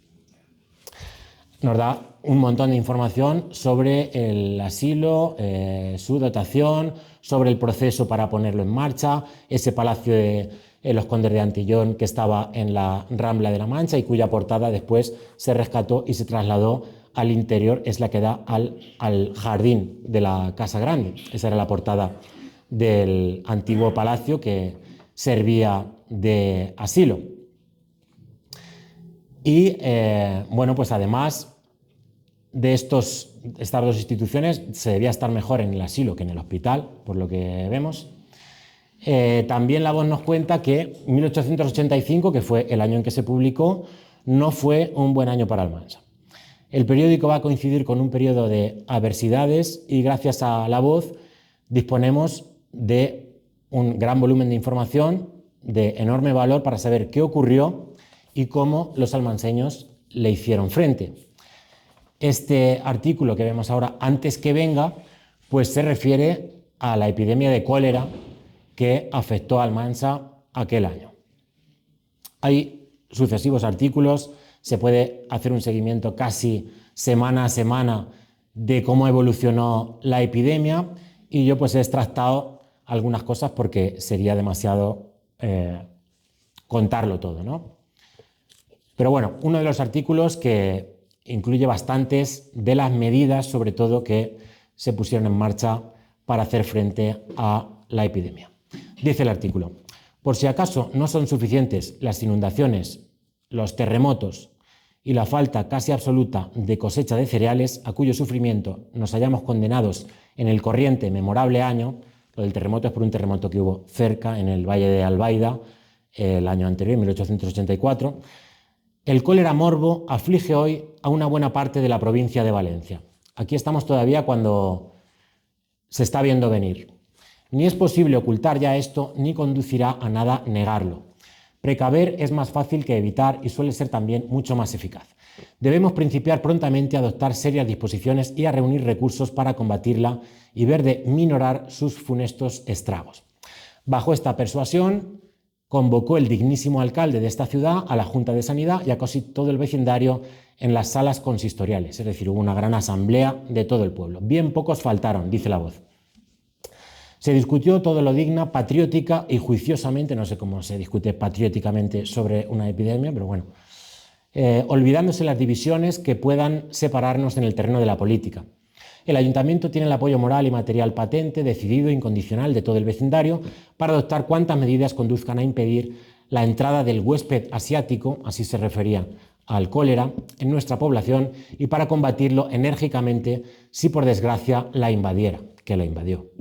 Nos da un montón de información sobre el asilo, su dotación, sobre el proceso para ponerlo en marcha, ese palacio de los Condes de Antillón que estaba en la Rambla de la Mancha y cuya portada después se rescató y se trasladó al interior, es la que da al jardín de la Casa Grande. Esa era la portada del antiguo palacio que servía de asilo. Y bueno, pues además de estas 2 instituciones se debía estar mejor en el asilo que en el hospital, por lo que vemos. También La Voz nos cuenta que 1885, que fue el año en que se publicó, no fue un buen año para Almansa. El periódico va a coincidir con un periodo de adversidades y gracias a La Voz disponemos de un gran volumen de información de enorme valor para saber qué ocurrió y cómo los almanseños le hicieron frente. Este artículo que vemos ahora, Antes que venga, pues se refiere a la epidemia de cólera que afectó a Almansa aquel año. Hay sucesivos artículos, se puede hacer un seguimiento casi semana a semana de cómo evolucionó la epidemia y yo pues he extractado algunas cosas porque sería demasiado contarlo todo, ¿no? Pero bueno, uno de los artículos que incluye bastantes de las medidas, sobre todo, que se pusieron en marcha para hacer frente a la epidemia. Dice el artículo: por si acaso no son suficientes las inundaciones, los terremotos y la falta casi absoluta de cosecha de cereales, a cuyo sufrimiento nos hallamos condenados en el corriente memorable año, Lo del terremoto es por un terremoto que hubo cerca, en el Valle de Albaida, el año anterior, 1884. El cólera morbo aflige hoy a una buena parte de la provincia de Valencia. Aquí estamos todavía cuando se está viendo venir. Ni es posible ocultar ya esto, ni conducirá a nada negarlo. Precaver es más fácil que evitar y suele ser también mucho más eficaz. Debemos principiar prontamente a adoptar serias disposiciones y a reunir recursos para combatirla y ver de minorar sus funestos estragos. Bajo esta persuasión, convocó el dignísimo alcalde de esta ciudad a la Junta de Sanidad y a casi todo el vecindario en las salas consistoriales, es decir, hubo una gran asamblea de todo el pueblo. Bien pocos faltaron, dice la voz. Se discutió todo lo digna, patriótica y juiciosamente, no sé cómo se discute patrióticamente sobre una epidemia, pero bueno, olvidándose las divisiones que puedan separarnos en el terreno de la política. El ayuntamiento tiene el apoyo moral y material patente, decidido e incondicional de todo el vecindario para adoptar cuantas medidas conduzcan a impedir la entrada del huésped asiático, así se refería al cólera, en nuestra población y para combatirlo enérgicamente si por desgracia la invadiera, que la invadió.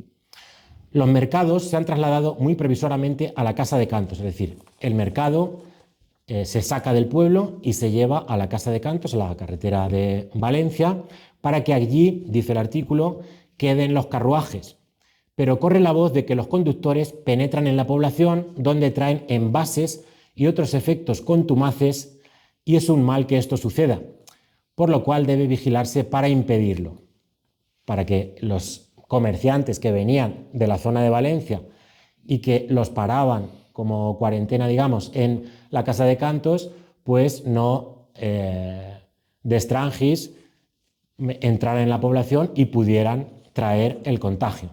Los mercados se han trasladado muy previsoramente a la Casa de Cantos, es decir, el mercado se saca del pueblo y se lleva a la Casa de Cantos, a la carretera de Valencia, para que allí, dice el artículo, queden los carruajes. Pero corre la voz de que los conductores penetran en la población donde traen envases y otros efectos contumaces y es un mal que esto suceda, por lo cual debe vigilarse para impedirlo, para que los comerciantes que venían de la zona de Valencia y que los paraban como cuarentena, digamos, en la Casa de Cantos, pues no de extranjis entraran en la población y pudieran traer el contagio.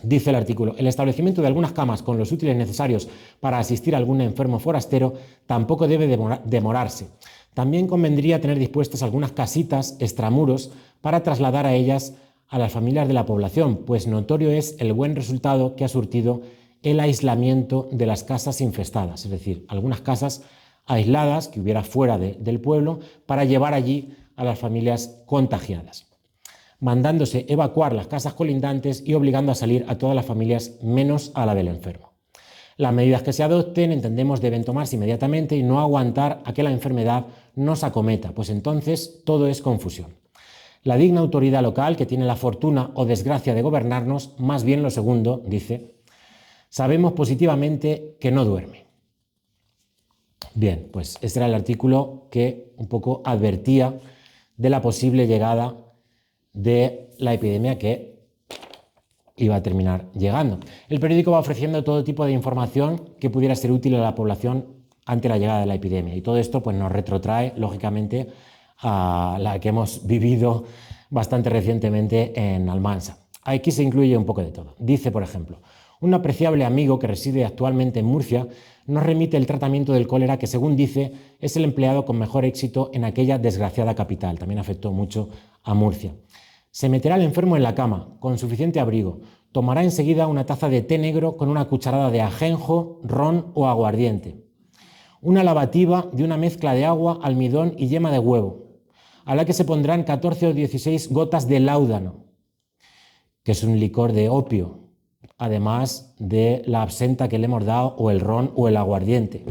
Dice el artículo, el establecimiento de algunas camas con los útiles necesarios para asistir a algún enfermo forastero tampoco debe demorarse. También convendría tener dispuestas algunas casitas extramuros para trasladar a ellas a las familias de la población, pues notorio es el buen resultado que ha surtido el aislamiento de las casas infestadas, es decir, algunas casas aisladas que hubiera fuera del pueblo para llevar allí a las familias contagiadas, mandándose evacuar las casas colindantes y obligando a salir a todas las familias menos a la del enfermo. Las medidas que se adopten, entendemos, deben tomarse inmediatamente y no aguantar a que la enfermedad nos acometa, pues entonces todo es confusión. La digna autoridad local, que tiene la fortuna o desgracia de gobernarnos, más bien lo segundo, dice, sabemos positivamente que no duerme. Bien, pues este era el artículo que un poco advertía de la posible llegada de la epidemia que iba a terminar llegando. El periódico va ofreciendo todo tipo de información que pudiera ser útil a la población ante la llegada de la epidemia y todo esto pues nos retrotrae lógicamente a la que hemos vivido bastante recientemente en Almansa. Aquí se incluye un poco de todo. Dice, por ejemplo, un apreciable amigo que reside actualmente en Murcia nos remite el tratamiento del cólera que, según dice, es el empleado con mejor éxito en aquella desgraciada capital. También afectó mucho a Murcia. Se meterá el enfermo en la cama, con suficiente abrigo. Tomará enseguida una taza de té negro con una cucharada de ajenjo, ron o aguardiente. Una lavativa de una mezcla de agua, almidón y yema de huevo, a la que se pondrán 14 o 16 gotas de láudano, que es un licor de opio, además de la absenta que le hemos dado, o el ron o el aguardiente.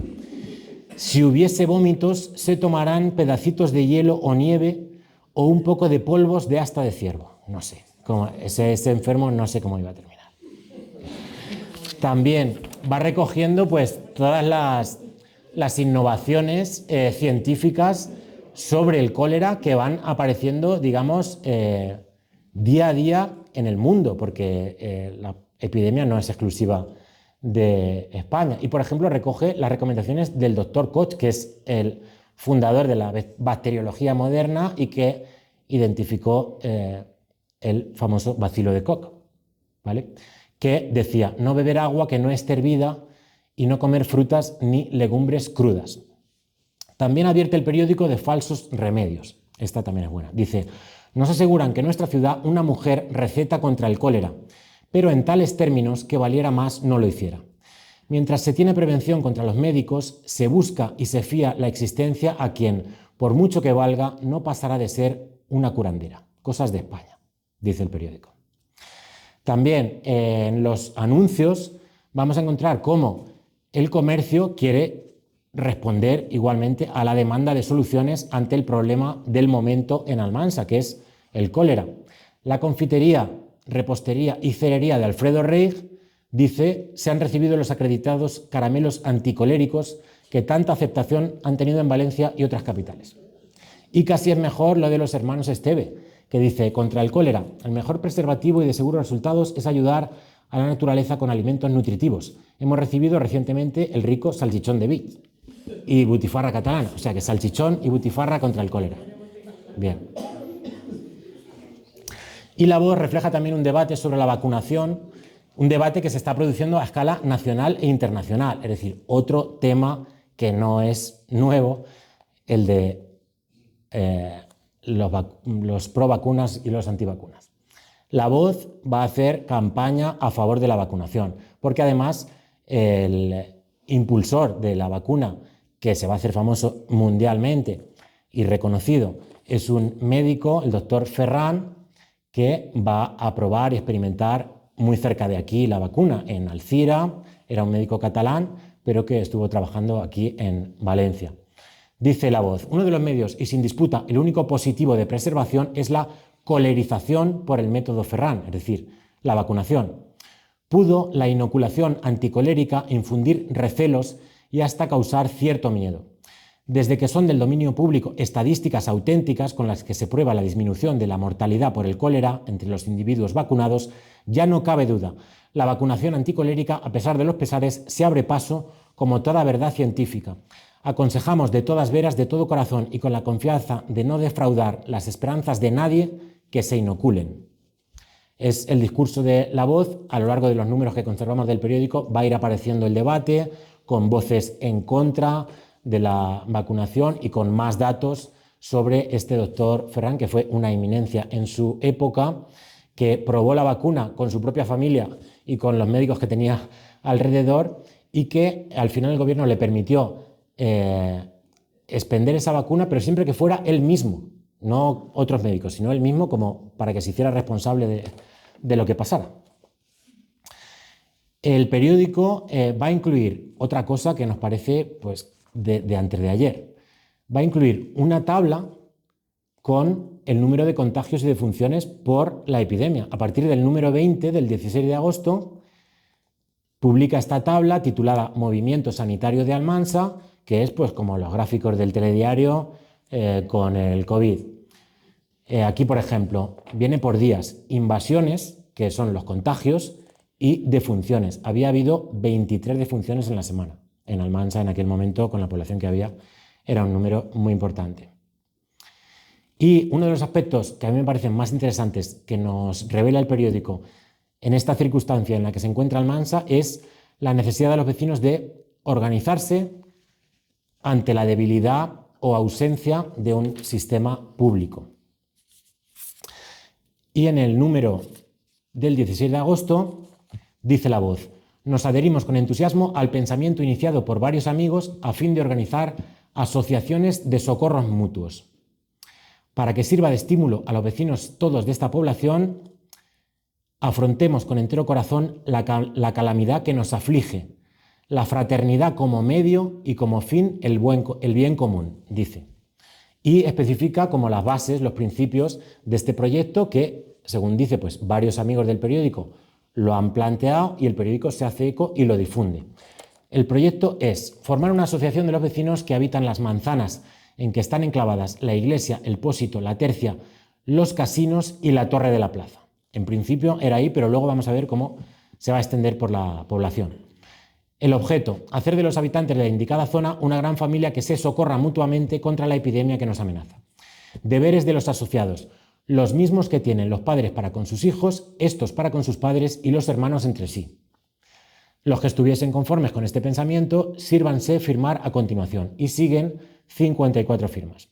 Si hubiese vómitos, se tomarán pedacitos de hielo o nieve o un poco de polvos de asta de ciervo. No sé, ese enfermo no sé cómo iba a terminar. También va recogiendo pues todas las innovaciones científicas sobre el cólera que van apareciendo, digamos, día a día en el mundo, porque la epidemia no es exclusiva de España. Y, por ejemplo, recoge las recomendaciones del doctor Koch, que es el fundador de la bacteriología moderna y que identificó el famoso bacilo de Koch, ¿vale? Que decía no beber agua que no esté hervida y no comer frutas ni legumbres crudas. También advierte el periódico de falsos remedios. Esta también es buena. Dice, nos aseguran que en nuestra ciudad una mujer receta contra el cólera, pero en tales términos que valiera más no lo hiciera. Mientras se tiene prevención contra los médicos, se busca y se fía la existencia a quien, por mucho que valga, no pasará de ser una curandera. Cosas de España, dice el periódico. También en los anuncios vamos a encontrar cómo el comercio quiere responder igualmente a la demanda de soluciones ante el problema del momento en Almansa, que es el cólera. La confitería, repostería y cerería de Alfredo Reig dice: se han recibido los acreditados caramelos anticoléricos que tanta aceptación han tenido en Valencia y otras capitales. Y casi es mejor lo de los hermanos Esteve, que dice: contra el cólera, el mejor preservativo y de seguros resultados es ayudar a la naturaleza con alimentos nutritivos. Hemos recibido recientemente el rico salchichón de vid y butifarra catalana, o sea que salchichón y butifarra contra el cólera. Bien. Y La Voz refleja también un debate sobre la vacunación, un debate que se está produciendo a escala nacional e internacional, es decir, otro tema que no es nuevo, el de los pro vacunas y los antivacunas. La Voz va a hacer campaña a favor de la vacunación, porque además el impulsor de la vacuna, que se va a hacer famoso mundialmente y reconocido, es un médico, el doctor Ferran, que va a probar y experimentar muy cerca de aquí la vacuna, en Alcira. Era un médico catalán, pero que estuvo trabajando aquí en Valencia. Dice La Voz: uno de los medios, y sin disputa el único positivo de preservación, es la colerización por el método Ferran, es decir, la vacunación. Pudo la inoculación anticolérica infundir recelos y hasta causar cierto miedo. Desde que son del dominio público estadísticas auténticas con las que se prueba la disminución de la mortalidad por el cólera entre los individuos vacunados, ya no cabe duda. La vacunación anticolérica, a pesar de los pesares, se abre paso como toda verdad científica. Aconsejamos de todas veras, de todo corazón y con la confianza de no defraudar las esperanzas de nadie, que se inoculen. Es el discurso de La Voz. A lo largo de los números que conservamos del periódico va a ir apareciendo el debate con voces en contra de la vacunación y con más datos sobre este doctor Ferran, que fue una eminencia en su época, que probó la vacuna con su propia familia y con los médicos que tenía alrededor, y que al final el gobierno le permitió expender esa vacuna, pero siempre que fuera él mismo, no otros médicos, sino él mismo, como para que se hiciera responsable de lo que pasara. El periódico va a incluir otra cosa que nos parece pues, de antes de ayer. Va a incluir una tabla con el número de contagios y defunciones por la epidemia. A partir del número 20 del 16 de agosto publica esta tabla titulada Movimiento Sanitario de Almansa, que es pues como los gráficos del telediario con el COVID. Aquí, por ejemplo, viene por días: invasiones, que son los contagios, y defunciones. Había habido 23 defunciones en la semana. En Almansa, en aquel momento, con la población que había, era un número muy importante. Y uno de los aspectos que a mí me parecen más interesantes que nos revela el periódico en esta circunstancia en la que se encuentra Almansa es la necesidad de los vecinos de organizarse ante la debilidad o ausencia de un sistema público. Y en el número del 16 de agosto dice La Voz: nos adherimos con entusiasmo al pensamiento iniciado por varios amigos a fin de organizar asociaciones de socorros mutuos. Para que sirva de estímulo a los vecinos todos de esta población, afrontemos con entero corazón la calamidad que nos aflige, la fraternidad como medio y como fin el bien común, dice. Y especifica como las bases, los principios de este proyecto que, según dice, pues varios amigos del periódico lo han planteado y el periódico se hace eco y lo difunde. El proyecto es formar una asociación de los vecinos que habitan las manzanas en que están enclavadas la iglesia, el Pósito, la Tercia, los casinos y la Torre de la Plaza. En principio era ahí, pero luego vamos a ver cómo se va a extender por la población. El objeto: hacer de los habitantes de la indicada zona una gran familia que se socorra mutuamente contra la epidemia que nos amenaza. Deberes de los asociados: los mismos que tienen los padres para con sus hijos, estos para con sus padres y los hermanos entre sí. Los que estuviesen conformes con este pensamiento, sírvanse firmar a continuación, y siguen 54 firmas.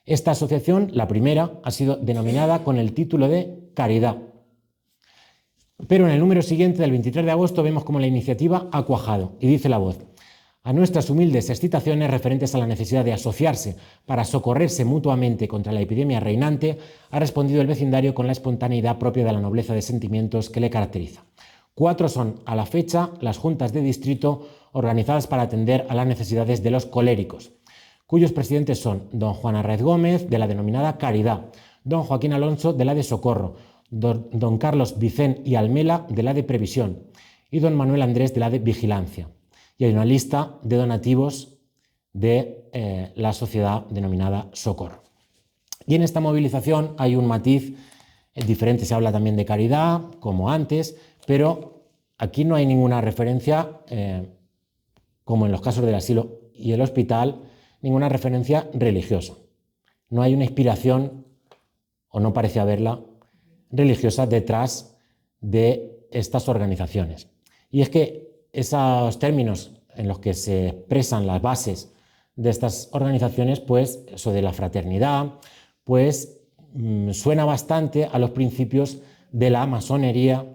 Esta asociación, la primera, ha sido denominada con el título de Caridad. Pero en el número siguiente, del 23 de agosto, vemos cómo la iniciativa ha cuajado, y dice La Voz: A nuestras humildes excitaciones referentes a la necesidad de asociarse para socorrerse mutuamente contra la epidemia reinante, ha respondido el vecindario con la espontaneidad propia de la nobleza de sentimientos que le caracteriza. 4 son, a la fecha, las juntas de distrito organizadas para atender a las necesidades de los coléricos, cuyos presidentes son don Juan Arraiz Gómez, de la denominada Caridad, don Joaquín Alonso, de la de Socorro, don Carlos Vicén y Almela, de la de Previsión, y don Manuel Andrés, de la de Vigilancia. Y hay una lista de donativos de la sociedad denominada Socorro. Y en esta movilización hay un matiz diferente, se habla también de caridad, como antes, pero aquí no hay ninguna referencia, como en los casos del asilo y el hospital, ninguna referencia religiosa. No hay una inspiración, o no parece haberla, religiosa detrás de estas organizaciones. Y es que esos términos en los que se expresan las bases de estas organizaciones, pues eso de la fraternidad, pues suena bastante a los principios de la masonería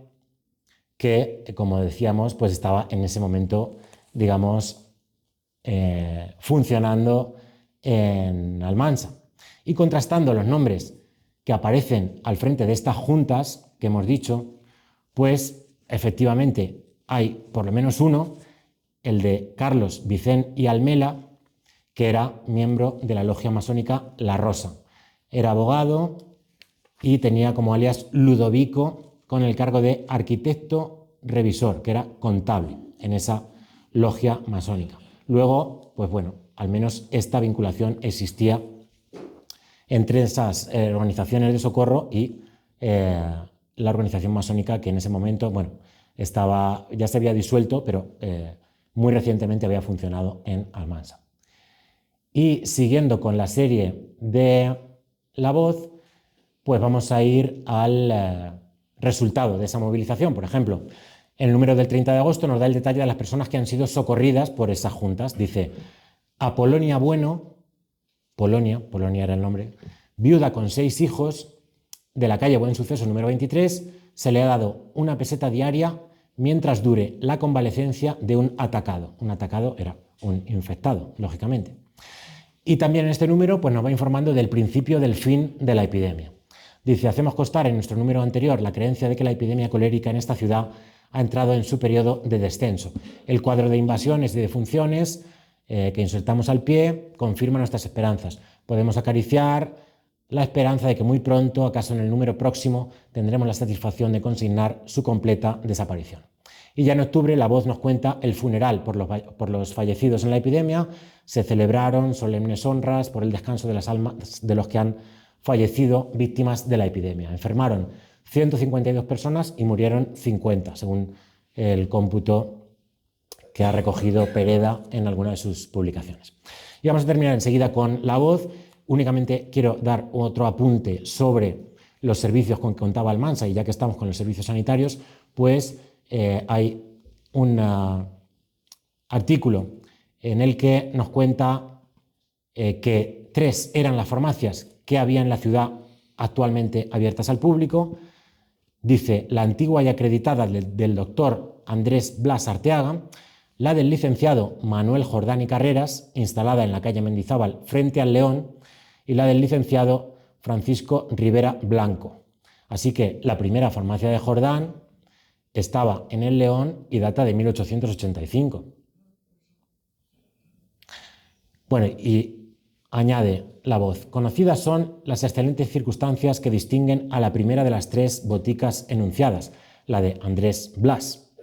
que, como decíamos, pues estaba en ese momento, digamos, funcionando en Almansa. Y contrastando los nombres que aparecen al frente de estas juntas que hemos dicho, pues efectivamente hay por lo menos uno, el de Carlos Vicén y Almela, que era miembro de la logia masónica La Rosa. Era abogado y tenía como alias Ludovico, con el cargo de arquitecto revisor, que era contable en esa logia masónica. Luego, pues bueno, al menos esta vinculación existía entre esas organizaciones de socorro y la organización masónica, que en ese momento, bueno, ya se había disuelto, pero muy recientemente había funcionado en Almansa. Y siguiendo con la serie de La Voz, pues vamos a ir al resultado de esa movilización. Por ejemplo, el número del 30 de agosto nos da el detalle de las personas que han sido socorridas por esas juntas. Dice: Apolonia Bueno, Polonia era el nombre, viuda con 6 hijos, de la calle Buen Suceso número 23, se le ha dado 1 peseta diaria mientras dure la convalecencia de un atacado. Un atacado era un infectado, lógicamente. Y también en este número pues nos va informando del principio del fin de la epidemia. Dice: hacemos constar en nuestro número anterior la creencia de que la epidemia colérica en esta ciudad ha entrado en su periodo de descenso. El cuadro de invasiones y defunciones que insertamos al pie confirma nuestras esperanzas. Podemos acariciar la esperanza de que muy pronto, acaso en el número próximo, tendremos la satisfacción de consignar su completa desaparición. Y ya en octubre La Voz nos cuenta el funeral por los fallecidos en la epidemia. Se celebraron solemnes honras por el descanso de las almas de los que han fallecido víctimas de la epidemia. Enfermaron 152 personas y murieron 50, según el cómputo que ha recogido Pereda en alguna de sus publicaciones. Y vamos a terminar enseguida con La Voz. Únicamente quiero dar otro apunte sobre los servicios con que contaba Almansa, y ya que estamos con los servicios sanitarios, pues hay un artículo en el que nos cuenta que 3 eran las farmacias que había en la ciudad actualmente abiertas al público. Dice: la antigua y acreditada del doctor Andrés Blas Arteaga, la del licenciado Manuel Jordán y Carreras, instalada en la calle Mendizábal frente al León, y la del licenciado Francisco Rivera Blanco. Así que la primera farmacia de Jordán estaba en el León y data de 1885. Bueno, y añade La Voz: conocidas son las excelentes circunstancias que distinguen a la primera de las 3 boticas enunciadas, la de Andrés Blas.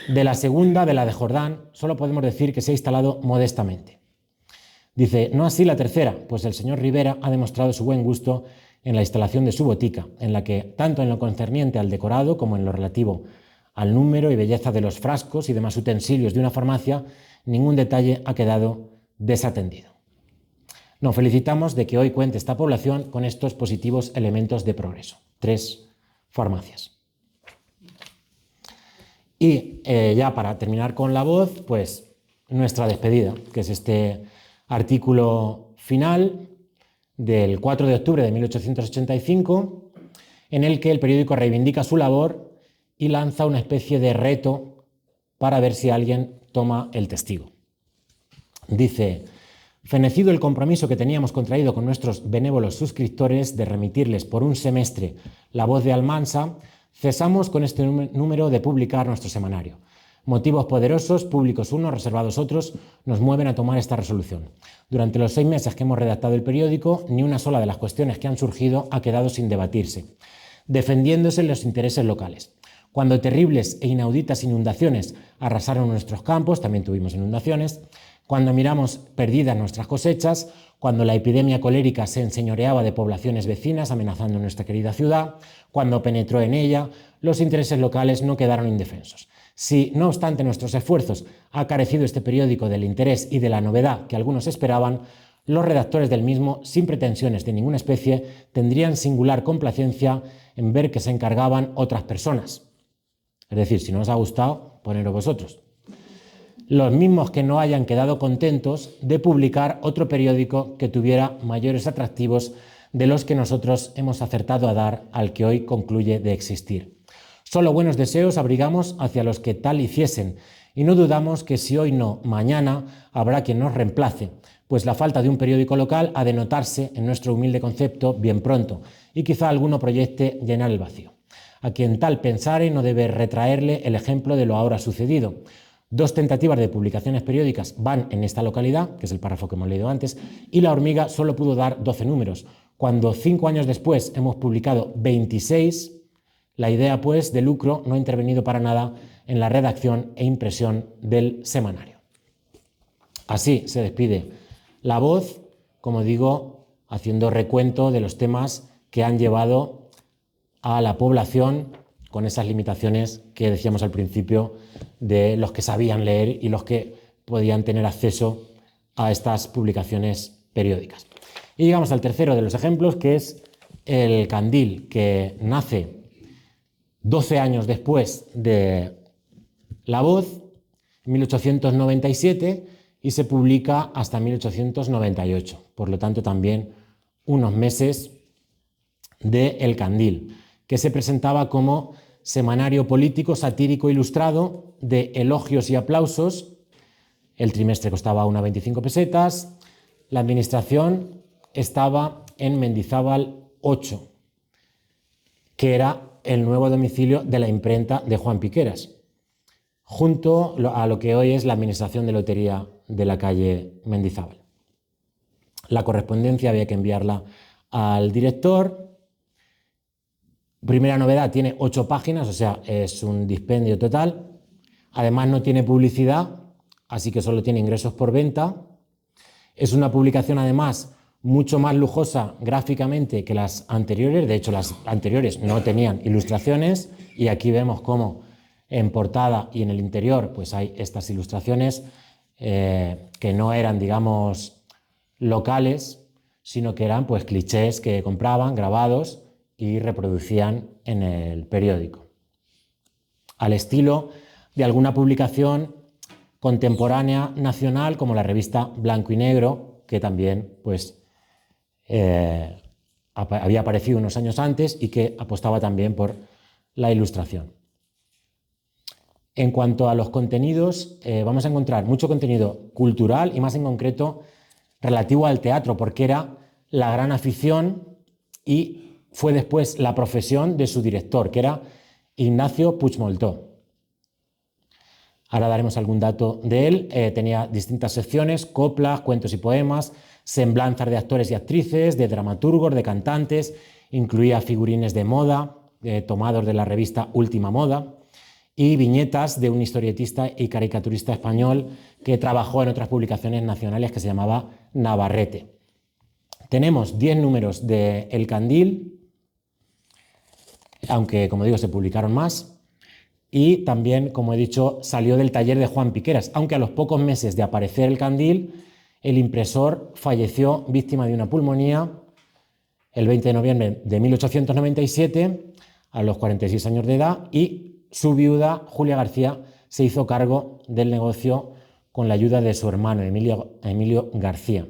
De la segunda, de la de Jordán, solo podemos decir que se ha instalado modestamente. Dice: no así la tercera, pues el señor Rivera ha demostrado su buen gusto en la instalación de su botica, en la que, tanto en lo concerniente al decorado como en lo relativo al número y belleza de los frascos y demás utensilios de una farmacia, ningún detalle ha quedado desatendido. Nos felicitamos de que hoy cuente esta población con estos positivos elementos de progreso. 3 farmacias. Y ya para terminar con La Voz, pues nuestra despedida, que es este artículo final del 4 de octubre de 1885, en el que el periódico reivindica su labor y lanza una especie de reto para ver si alguien toma el testigo. Dice: fenecido el compromiso que teníamos contraído con nuestros benévolos suscriptores de remitirles por un semestre La Voz de Almansa, cesamos con este número de publicar nuestro semanario. Motivos poderosos, públicos unos, reservados otros, nos mueven a tomar esta resolución. Durante los 6 meses que hemos redactado el periódico, ni una sola de las cuestiones que han surgido ha quedado sin debatirse, defendiéndose los intereses locales. Cuando terribles e inauditas inundaciones arrasaron nuestros campos, también tuvimos inundaciones. Cuando miramos perdidas nuestras cosechas, cuando la epidemia colérica se enseñoreaba de poblaciones vecinas amenazando nuestra querida ciudad, cuando penetró en ella, los intereses locales no quedaron indefensos. Si, no obstante nuestros esfuerzos, ha carecido este periódico del interés y de la novedad que algunos esperaban, los redactores del mismo, sin pretensiones de ninguna especie, tendrían singular complacencia en ver que se encargaban otras personas. Es decir, si no os ha gustado, poneros vosotros. Los mismos que no hayan quedado contentos de publicar otro periódico que tuviera mayores atractivos de los que nosotros hemos acertado a dar al que hoy concluye de existir. Solo buenos deseos abrigamos hacia los que tal hiciesen, y no dudamos que si hoy no, mañana habrá quien nos reemplace, pues la falta de un periódico local ha de notarse en nuestro humilde concepto bien pronto, y quizá alguno proyecte llenar el vacío. A quien tal pensare no debe retraerle el ejemplo de lo ahora sucedido. 2 tentativas de publicaciones periódicas van en esta localidad, que es el párrafo que hemos leído antes, y La Hormiga solo pudo dar 12 números. Cuando 5 años después hemos publicado 26, la idea, pues, de lucro no ha intervenido para nada en la redacción e impresión del semanario. Así se despide La Voz, como digo, haciendo recuento de los temas que han llevado a la población con esas limitaciones que decíamos al principio de los que sabían leer y los que podían tener acceso a estas publicaciones periódicas. Y llegamos al tercero de los ejemplos, que es el Candil, que nace 12 años después de La Voz, en 1897, y se publica hasta 1898. Por lo tanto, también unos meses de El Candil, que se presentaba como semanario político satírico ilustrado de elogios y aplausos. El trimestre costaba unas 25 pesetas. La administración estaba en Mendizábal 8, que era el nuevo domicilio de la imprenta de Juan Piqueras, junto a lo que hoy es la administración de lotería de la calle Mendizábal. La correspondencia había que enviarla al director. Primera novedad, tiene 8 páginas, o sea, es un dispendio total. Además no tiene publicidad, así que solo tiene ingresos por venta. Es una publicación, además, mucho más lujosa gráficamente que las anteriores. De hecho, las anteriores no tenían ilustraciones, y aquí vemos cómo en portada y en el interior pues hay estas ilustraciones que no eran, digamos, locales, sino que eran pues clichés que compraban, grabados, y reproducían en el periódico, al estilo de alguna publicación contemporánea nacional como la revista Blanco y Negro, que también pues, había aparecido unos años antes y que apostaba también por la ilustración. En cuanto a los contenidos, vamos a encontrar mucho contenido cultural y más en concreto relativo al teatro, porque era la gran afición y fue después la profesión de su director, que era Ignacio Puigmoltó. Ahora daremos algún dato de él. Tenía distintas secciones: coplas, cuentos y poemas, semblanzas de actores y actrices, de dramaturgos, de cantantes, incluía figurines de moda, tomados de la revista Última Moda, y viñetas de un historietista y caricaturista español que trabajó en otras publicaciones nacionales, que se llamaba Navarrete. Tenemos 10 números de El Candil, aunque, como digo, se publicaron más, y también, como he dicho, salió del taller de Juan Piqueras, aunque a los pocos meses de aparecer El Candil, el impresor falleció víctima de una pulmonía el 20 de noviembre de 1897, a los 46 años de edad, y su viuda, Julia García, se hizo cargo del negocio con la ayuda de su hermano, Emilio García,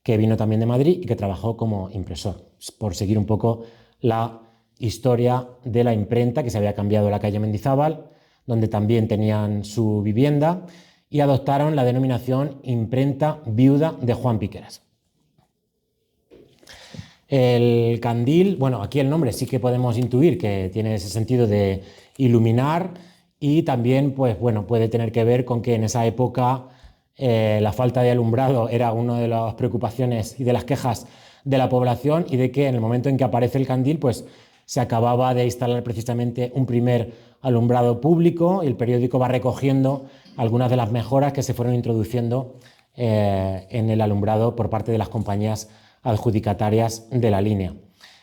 que vino también de Madrid y que trabajó como impresor, por seguir un poco la historia de la imprenta, que se había cambiado a la calle Mendizábal, donde también tenían su vivienda, y adoptaron la denominación Imprenta Viuda de Juan Piqueras. El candil, bueno, aquí el nombre sí que podemos intuir que tiene ese sentido de iluminar y también, pues bueno, puede tener que ver con que en esa época la falta de alumbrado era una de las preocupaciones y de las quejas de la población, y de que en el momento en que aparece el candil, pues se acababa de instalar precisamente un primer alumbrado público, y el periódico va recogiendo algunas de las mejoras que se fueron introduciendo en el alumbrado por parte de las compañías adjudicatarias de la línea.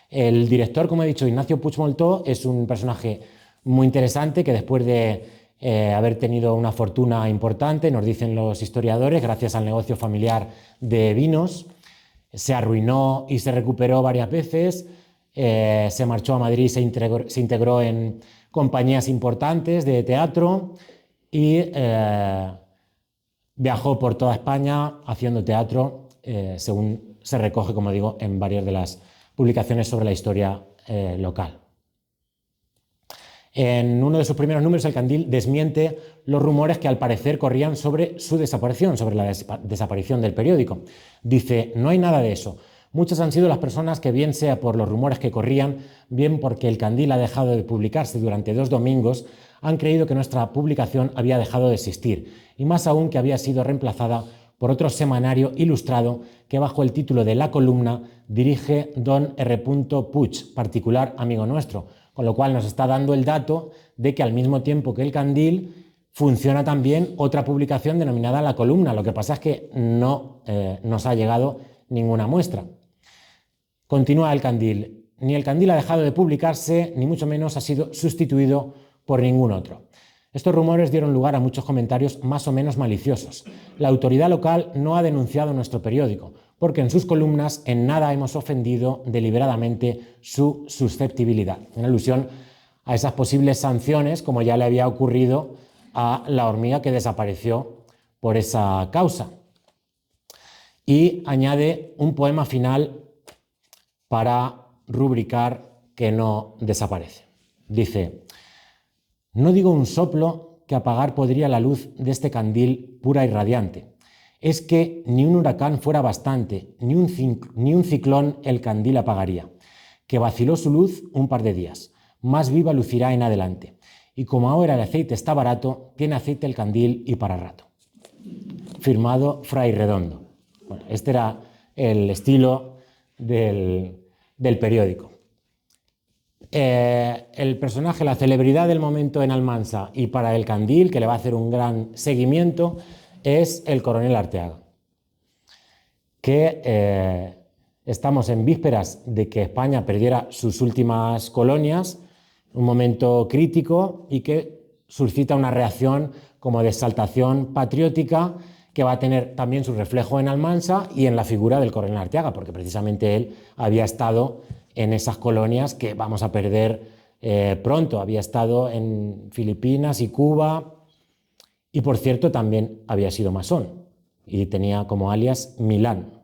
El director, como he dicho, Ignacio Puigmoltó, es un personaje muy interesante que, después de haber tenido una fortuna importante, nos dicen los historiadores, gracias al negocio familiar de vinos, se arruinó y se recuperó varias veces, se marchó a Madrid, se integró en compañías importantes de teatro y viajó por toda España haciendo teatro, según se recoge, como digo, en varias de las publicaciones sobre la historia local. En uno de sus primeros números, El Candil desmiente los rumores que al parecer corrían sobre su desaparición, sobre la desaparición del periódico. Dice: no hay nada de eso. Muchas han sido las personas que, bien sea por los rumores que corrían, bien porque El Candil ha dejado de publicarse durante 2 domingos, han creído que nuestra publicación había dejado de existir, y más aún que había sido reemplazada por otro semanario ilustrado que, bajo el título de La Columna, dirige don R. Puig, particular amigo nuestro, con lo cual nos está dando el dato de que, al mismo tiempo que El Candil, funciona también otra publicación denominada La Columna. Lo que pasa es que no nos ha llegado ninguna muestra. Continúa El Candil: ni El Candil ha dejado de publicarse, ni mucho menos ha sido sustituido por ningún otro. Estos rumores dieron lugar a muchos comentarios más o menos maliciosos. La autoridad local no ha denunciado nuestro periódico, porque en sus columnas en nada hemos ofendido deliberadamente su susceptibilidad, en alusión a esas posibles sanciones, como ya le había ocurrido a La Hormiga, que desapareció por esa causa. Y añade un poema final para rubricar que no desaparece. Dice: no digo un soplo que apagar podría la luz de este candil pura y radiante. Es que ni un huracán fuera bastante, ni un ciclón el candil apagaría, que vaciló su luz un par de días, más viva lucirá en adelante. Y como ahora el aceite está barato, tiene aceite el candil y para rato. Firmado Fray Redondo. Bueno, este era el estilo del periódico. El personaje, la celebridad del momento en Almansa y para El Candil, que le va a hacer un gran seguimiento, es el coronel Arteaga, que estamos en vísperas de que España perdiera sus últimas colonias, un momento crítico, y que suscita una reacción como de exaltación patriótica que va a tener también su reflejo en Almansa y en la figura del coronel Arteaga, porque precisamente él había estado en esas colonias que vamos a perder pronto. Había estado en Filipinas y Cuba, y por cierto también había sido masón y tenía como alias Milán.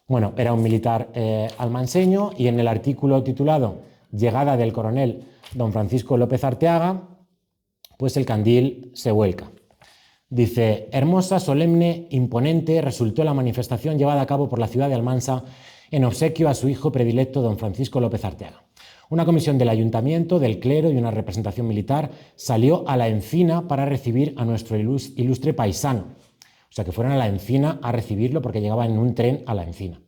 Bueno, era un militar almanseño, y en el artículo titulado Llegada del coronel don Francisco López Arteaga, pues El Candil se vuelca. Dice: hermosa, solemne, imponente resultó la manifestación llevada a cabo por la ciudad de Almansa en obsequio a su hijo predilecto don Francisco López Arteaga. Una comisión del ayuntamiento, del clero y una representación militar salió a la Encina para recibir a nuestro ilustre paisano. O sea, que fueron a la Encina a recibirlo porque llegaba en un tren a la Encina.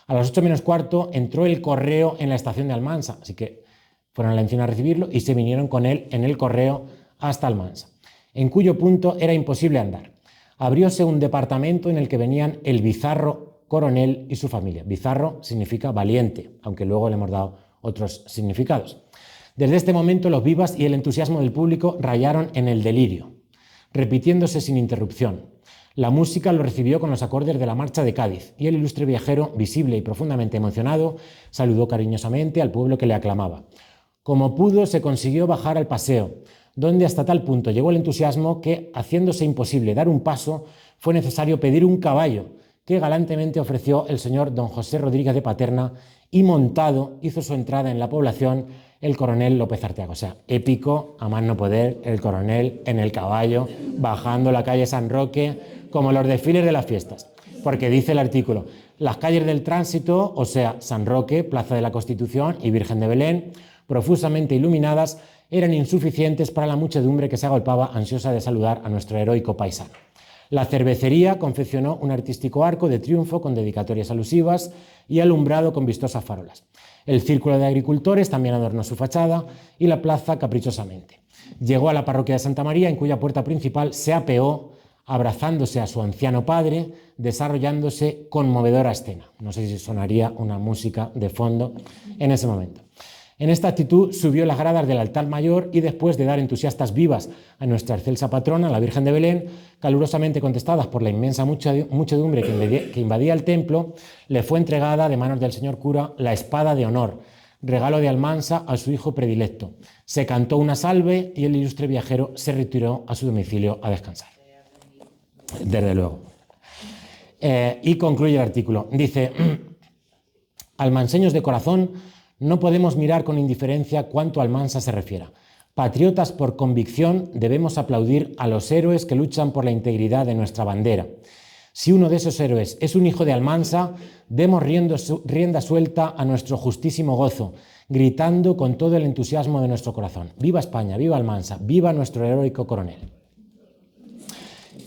A las 8 menos cuarto entró el correo en la estación de Almansa, así que fueron a la Encina a recibirlo y se vinieron con él en el correo hasta Almansa, en cuyo punto era imposible andar. Abrióse un departamento en el que venían el bizarro coronel y su familia. Bizarro significa valiente, aunque luego le hemos dado otros significados. Desde este momento los vivas y el entusiasmo del público rayaron en el delirio, repitiéndose sin interrupción. La música lo recibió con los acordes de la Marcha de Cádiz, y el ilustre viajero, visible y profundamente emocionado, saludó cariñosamente al pueblo que le aclamaba. Como pudo, se consiguió bajar al paseo, donde hasta tal punto llegó el entusiasmo que, haciéndose imposible dar un paso, fue necesario pedir un caballo, que galantemente ofreció el señor don José Rodríguez de Paterna, y montado hizo su entrada en la población el coronel López Arteaga. O sea, épico, a más no poder, el coronel en el caballo, bajando la calle San Roque, como los desfiles de las fiestas. Porque dice el artículo, las calles del tránsito, o sea, San Roque, Plaza de la Constitución y Virgen de Belén, profusamente iluminadas, eran insuficientes para la muchedumbre que se agolpaba ansiosa de saludar a nuestro heroico paisano. La cervecería confeccionó un artístico arco de triunfo con dedicatorias alusivas y alumbrado con vistosas farolas. El círculo de agricultores también adornó su fachada y la plaza caprichosamente. Llegó a la parroquia de Santa María, en cuya puerta principal se apeó, abrazándose a su anciano padre, desarrollándose conmovedora escena. No sé si sonaría una música de fondo en ese momento. En esta actitud subió las gradas del altar mayor y después de dar entusiastas vivas a nuestra excelsa patrona, la Virgen de Belén, calurosamente contestadas por la inmensa muchedumbre que invadía el templo, le fue entregada de manos del señor cura la espada de honor, regalo de Almansa a su hijo predilecto. Se cantó una salve y el ilustre viajero se retiró a su domicilio a descansar. Desde luego. Y concluye el artículo. Dice, almanseños de corazón, no podemos mirar con indiferencia cuanto Almansa se refiera. Patriotas por convicción, debemos aplaudir a los héroes que luchan por la integridad de nuestra bandera. Si uno de esos héroes es un hijo de Almansa, demos rienda suelta a nuestro justísimo gozo, gritando con todo el entusiasmo de nuestro corazón. ¡Viva España! ¡Viva Almansa! ¡Viva nuestro heroico coronel!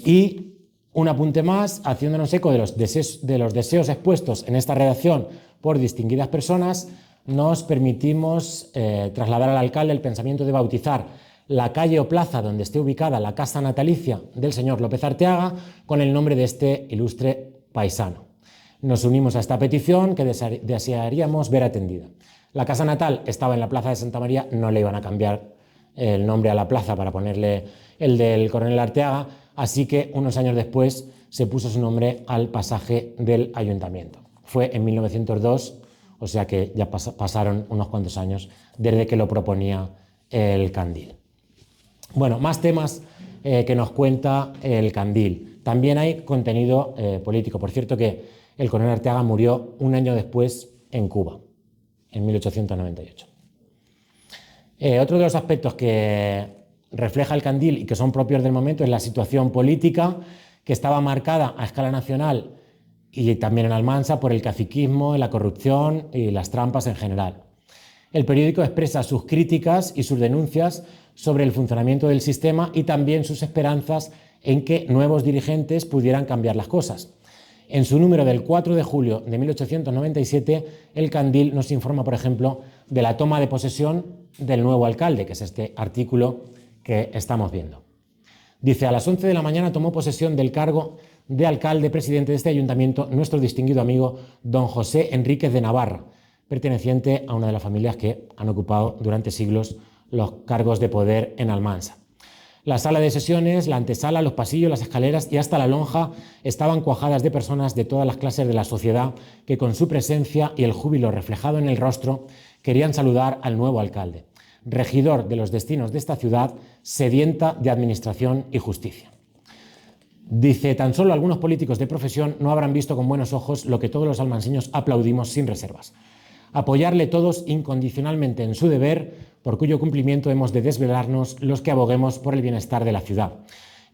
Y un apunte más, haciéndonos eco de los deseos expuestos en esta redacción por distinguidas personas, nos permitimos trasladar al alcalde el pensamiento de bautizar la calle o plaza donde esté ubicada la casa natalicia del señor López Arteaga con el nombre de este ilustre paisano. Nos unimos a esta petición que desearíamos ver atendida. La casa natal estaba en la plaza de Santa María, no le iban a cambiar el nombre a la plaza para ponerle el del coronel Arteaga, así que unos años después se puso su nombre al pasaje del ayuntamiento. Fue en 1902, o sea que ya pasaron unos cuantos años desde que lo proponía el Candil. Bueno, más temas que nos cuenta el Candil. También hay contenido político. Por cierto que el coronel Arteaga murió un año después en Cuba, en 1898. Otro de los aspectos que refleja el Candil y que son propios del momento es la situación política que estaba marcada a escala nacional y también en Almansa por el caciquismo, la corrupción y las trampas en general. El periódico expresa sus críticas y sus denuncias sobre el funcionamiento del sistema y también sus esperanzas en que nuevos dirigentes pudieran cambiar las cosas. En su número del 4 de julio de 1897, el Candil nos informa, por ejemplo, de la toma de posesión del nuevo alcalde, que es este artículo que estamos viendo. Dice, a las 11 de la mañana tomó posesión del cargo de alcalde presidente de este ayuntamiento nuestro distinguido amigo don José Enríquez de Navarra, perteneciente a una de las familias que han ocupado durante siglos los cargos de poder en Almansa. La sala de sesiones, la antesala, los pasillos, las escaleras y hasta la lonja estaban cuajadas de personas de todas las clases de la sociedad que con su presencia y el júbilo reflejado en el rostro querían saludar al nuevo alcalde, regidor de los destinos de esta ciudad, sedienta de administración y justicia. Dice, tan solo algunos políticos de profesión no habrán visto con buenos ojos lo que todos los almanseños aplaudimos sin reservas. Apoyarle todos incondicionalmente en su deber, por cuyo cumplimiento hemos de desvelarnos los que aboguemos por el bienestar de la ciudad.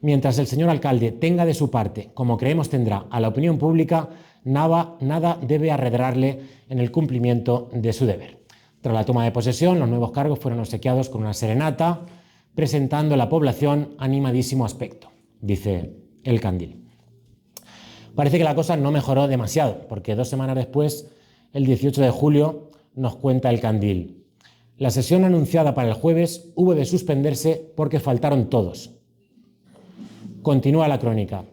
Mientras el señor alcalde tenga de su parte, como creemos tendrá, a la opinión pública, nada debe arredrarle en el cumplimiento de su deber. Tras la toma de posesión, los nuevos cargos fueron obsequiados con una serenata, presentando a la población animadísimo aspecto, dice el Candil. Parece que la cosa no mejoró demasiado, porque 2 semanas después, el 18 de julio, nos cuenta el Candil. La sesión anunciada para el jueves hubo de suspenderse porque faltaron todos. Continúa la crónica.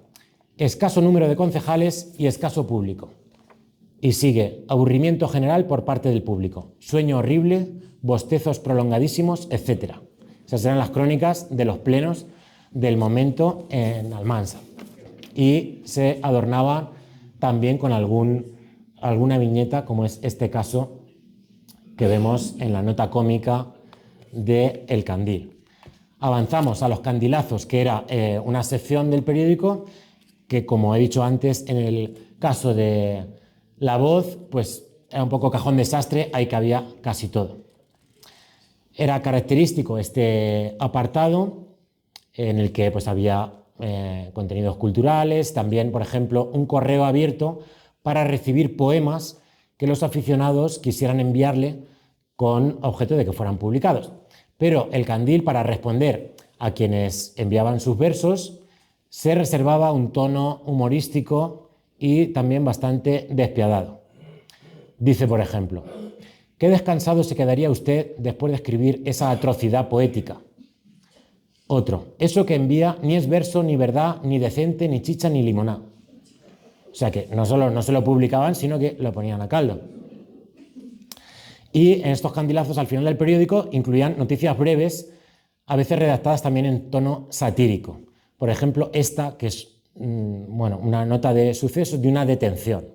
Escaso número de concejales y escaso público. Y sigue, aburrimiento general por parte del público, sueño horrible, bostezos prolongadísimos, etc. Esas eran las crónicas de los plenos del momento en Almansa. Y se adornaba también con alguna viñeta, como es este caso que vemos en la nota cómica de El Candil. Avanzamos a los candilazos, que era una sección del periódico que, como he dicho antes, en el caso de La Voz, pues era un poco cajón desastre, ahí cabía casi todo. Era característico este apartado en el que pues, había contenidos culturales, también, por ejemplo, un correo abierto para recibir poemas que los aficionados quisieran enviarle con objeto de que fueran publicados. Pero el candil, para responder a quienes enviaban sus versos, se reservaba un tono humorístico y también bastante despiadado. Dice, por ejemplo: ¿qué descansado se quedaría usted después de escribir esa atrocidad poética? Otro: eso que envía ni es verso, ni verdad, ni decente, ni chicha, ni limoná. O sea que no solo no se lo publicaban, sino que lo ponían a caldo. Y en estos candilazos, al final del periódico, incluían noticias breves, a veces redactadas también en tono satírico. Por ejemplo, esta, que es una nota de sucesos de una detención.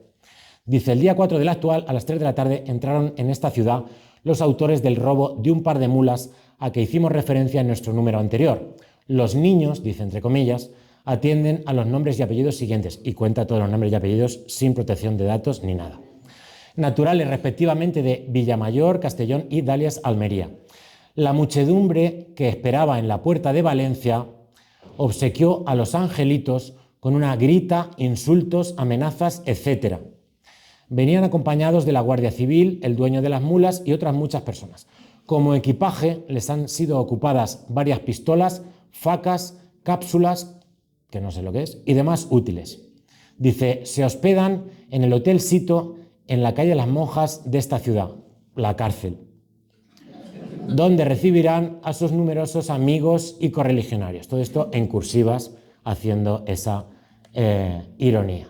Dice: el día 4 del actual, a las 3 de la tarde, entraron en esta ciudad los autores del robo de un par de mulas a que hicimos referencia en nuestro número anterior. Los niños, dice entre comillas, atienden a los nombres y apellidos siguientes, y cuenta todos los nombres y apellidos sin protección de datos ni nada. Naturales respectivamente de Villamayor, Castellón y Dalias, Almería. La muchedumbre que esperaba en la puerta de Valencia obsequió a los angelitos con una grita, insultos, amenazas, etc. Venían acompañados de la Guardia Civil, el dueño de las mulas y otras muchas personas. Como equipaje les han sido ocupadas varias pistolas, facas, cápsulas, que no sé lo que es, y demás útiles. Dice: se hospedan en el Hotel Sito, en la calle de las Monjas de esta ciudad, la cárcel, donde recibirán a sus numerosos amigos y correligionarios. Todo esto en cursivas, haciendo esa ironía.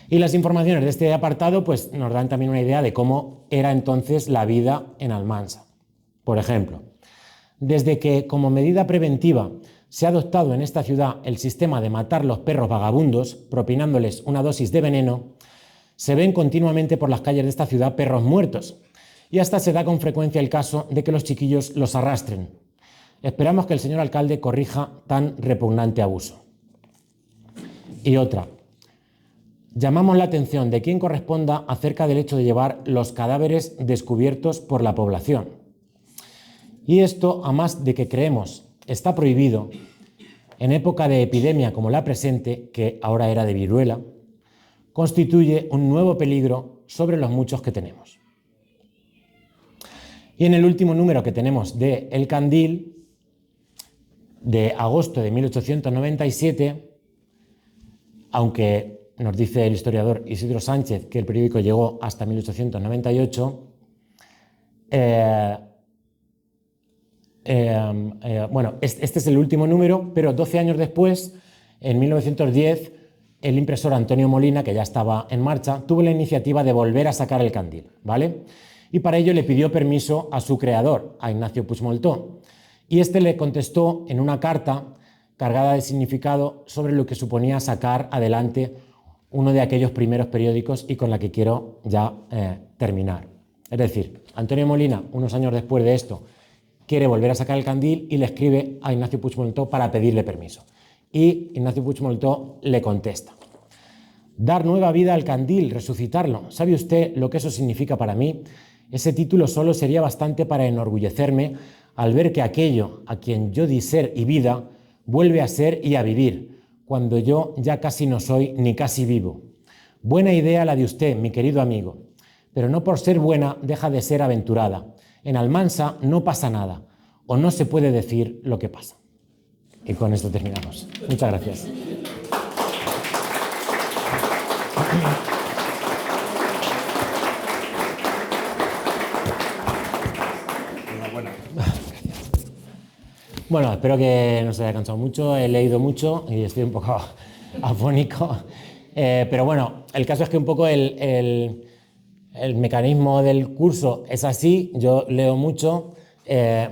Y las informaciones de este apartado pues, nos dan también una idea de cómo era entonces la vida en Almansa. Por ejemplo, desde que como medida preventiva se ha adoptado en esta ciudad el sistema de matar los perros vagabundos, propinándoles una dosis de veneno, se ven continuamente por las calles de esta ciudad perros muertos, y hasta se da con frecuencia el caso de que los chiquillos los arrastren. Esperamos que el señor alcalde corrija tan repugnante abuso. Y otra: llamamos la atención de quien corresponda acerca del hecho de llevar los cadáveres descubiertos por la población. Y esto, a más de que creemos está prohibido, en época de epidemia como la presente, que ahora era de viruela, constituye un nuevo peligro sobre los muchos que tenemos. Y en el último número que tenemos de El Candil, de agosto de 1897, aunque nos dice el historiador Isidro Sánchez que el periódico llegó hasta 1898, este es el último número, pero 12 años después, en 1910, el impresor Antonio Molina, que ya estaba en marcha, tuvo la iniciativa de volver a sacar El Candil, ¿vale? Y para ello le pidió permiso a su creador, a Ignacio Puigmoltó, y este le contestó en una carta cargada de significado sobre lo que suponía sacar adelante uno de aquellos primeros periódicos, y con la que quiero ya terminar. Es decir, Antonio Molina, unos años después de esto, quiere volver a sacar El Candil y le escribe a Ignacio Puigmoltó para pedirle permiso. Y Ignacio Puigmoltó le contesta: dar nueva vida al Candil, resucitarlo. ¿Sabe usted lo que eso significa para mí? Ese título solo sería bastante para enorgullecerme al ver que aquello a quien yo di ser y vida vuelve a ser y a vivir, cuando yo ya casi no soy ni casi vivo. Buena idea la de usted, mi querido amigo, pero no por ser buena deja de ser aventurada. En Almansa no pasa nada, o no se puede decir lo que pasa. Y con esto terminamos. Muchas gracias. Bueno, espero que no se haya cansado mucho. He leído mucho y estoy un poco afónico. Pero bueno, el caso es que un poco el mecanismo del curso es así. Yo leo mucho.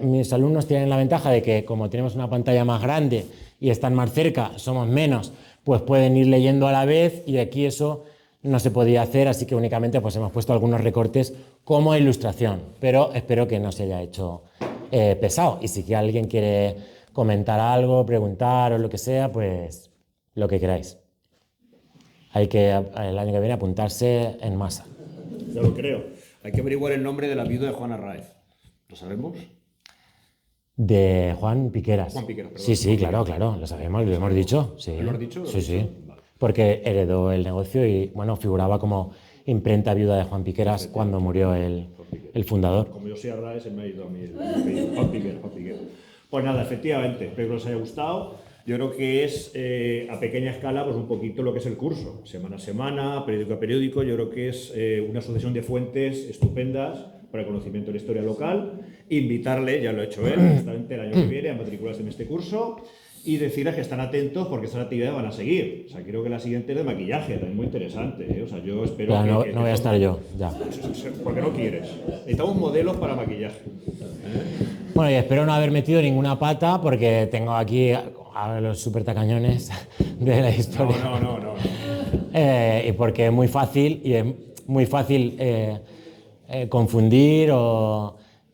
Mis alumnos tienen la ventaja de que, como tenemos una pantalla más grande y están más cerca, somos menos, pues pueden ir leyendo a la vez, y aquí eso no se podía hacer, así que únicamente pues hemos puesto algunos recortes como ilustración, pero espero que no se haya hecho pesado, y si alguien quiere comentar algo, preguntar o lo que sea, pues lo que queráis. Hay que el año que viene apuntarse en masa. Yo lo creo. Hay que averiguar el nombre de la viuda de Juana Raez. ¿Lo sabemos? De Juan Piqueras. Juan Piqueras, perdón. Sí, sí, claro, lo sabemos, lo hemos dicho. Sí. ¿Lo has dicho? Sí, sí. Vale. Porque heredó el negocio y, bueno, figuraba como imprenta viuda de Juan Piqueras cuando murió el fundador. Como yo sé hablar, se me ha ido a mí el Juan Piqueras. Pues nada, efectivamente, espero que os haya gustado. Yo creo que es a pequeña escala pues un poquito lo que es el curso, semana a semana, periódico a periódico. Yo creo que es una sucesión de fuentes estupendas para el conocimiento de la historia local. Invitarle, ya lo ha hecho él, justamente el año que viene a matricularse en este curso y decirles que están atentos porque estas actividades van a seguir. O sea, creo que la siguiente es de maquillaje, también muy interesante, ¿eh? O sea, yo espero que no voy a estar yo, ya. Porque no quieres. Necesitamos modelos para maquillaje. Bueno, y espero no haber metido ninguna pata porque tengo aquí a los super tacañones de la historia. No. Y porque es muy fácil confundir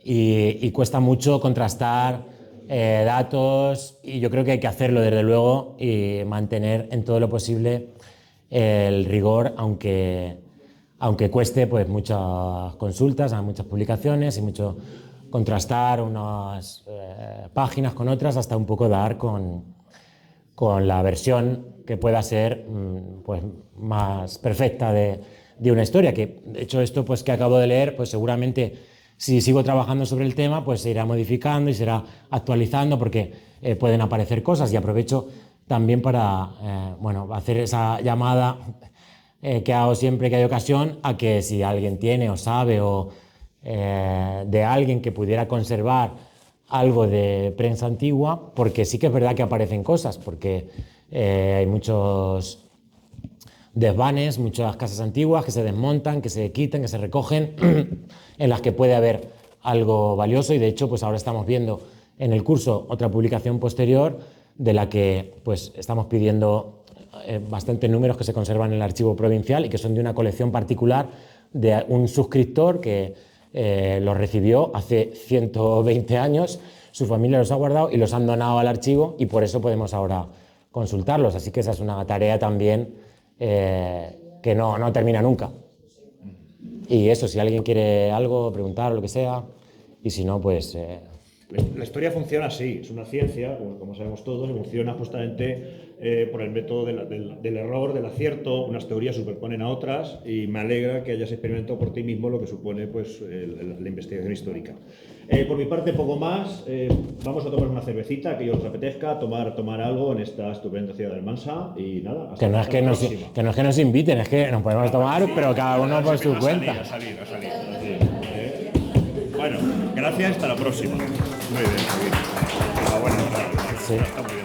y cuesta mucho contrastar datos, y yo creo que hay que hacerlo desde luego y mantener en todo lo posible el rigor, aunque cueste pues muchas consultas, muchas publicaciones y mucho contrastar unas páginas con otras hasta un poco dar con la versión que pueda ser pues más perfecta de una historia, que de hecho esto pues que acabo de leer pues seguramente si sigo trabajando sobre el tema pues se irá modificando y se irá actualizando porque pueden aparecer cosas, y aprovecho también para bueno, hacer esa llamada que hago siempre que hay ocasión a que si alguien tiene o sabe o de alguien que pudiera conservar algo de prensa antigua, porque sí que es verdad que aparecen cosas, porque hay muchos desvanes, muchas casas antiguas que se desmontan, que se quitan, que se recogen, en las que puede haber algo valioso, y de hecho pues ahora estamos viendo en el curso otra publicación posterior de la que pues estamos pidiendo bastantes números que se conservan en el archivo provincial y que son de una colección particular de un suscriptor que los recibió hace 120 años, su familia los ha guardado y los han donado al archivo, y por eso podemos ahora consultarlos. Así que esa es una tarea también que no termina nunca. Y eso, si alguien quiere algo, preguntar o lo que sea, y si no, pues... La historia funciona así, es una ciencia, como sabemos todos, y funciona justamente por el método del error, del acierto. Unas teorías superponen a otras, y me alegra que hayas experimentado por ti mismo lo que supone pues, la investigación histórica. Por mi parte, poco más. Vamos a tomar una cervecita, que os apetezca, tomar algo en esta estupenda ciudad del Almansa, y nada, hasta la próxima. Que no es que nos inviten, es que nos podemos tomar, pero cada uno por su cuenta. A salir. Bueno, gracias, hasta la próxima. Muy bien. Buenas tardes. Sí. Está muy bien.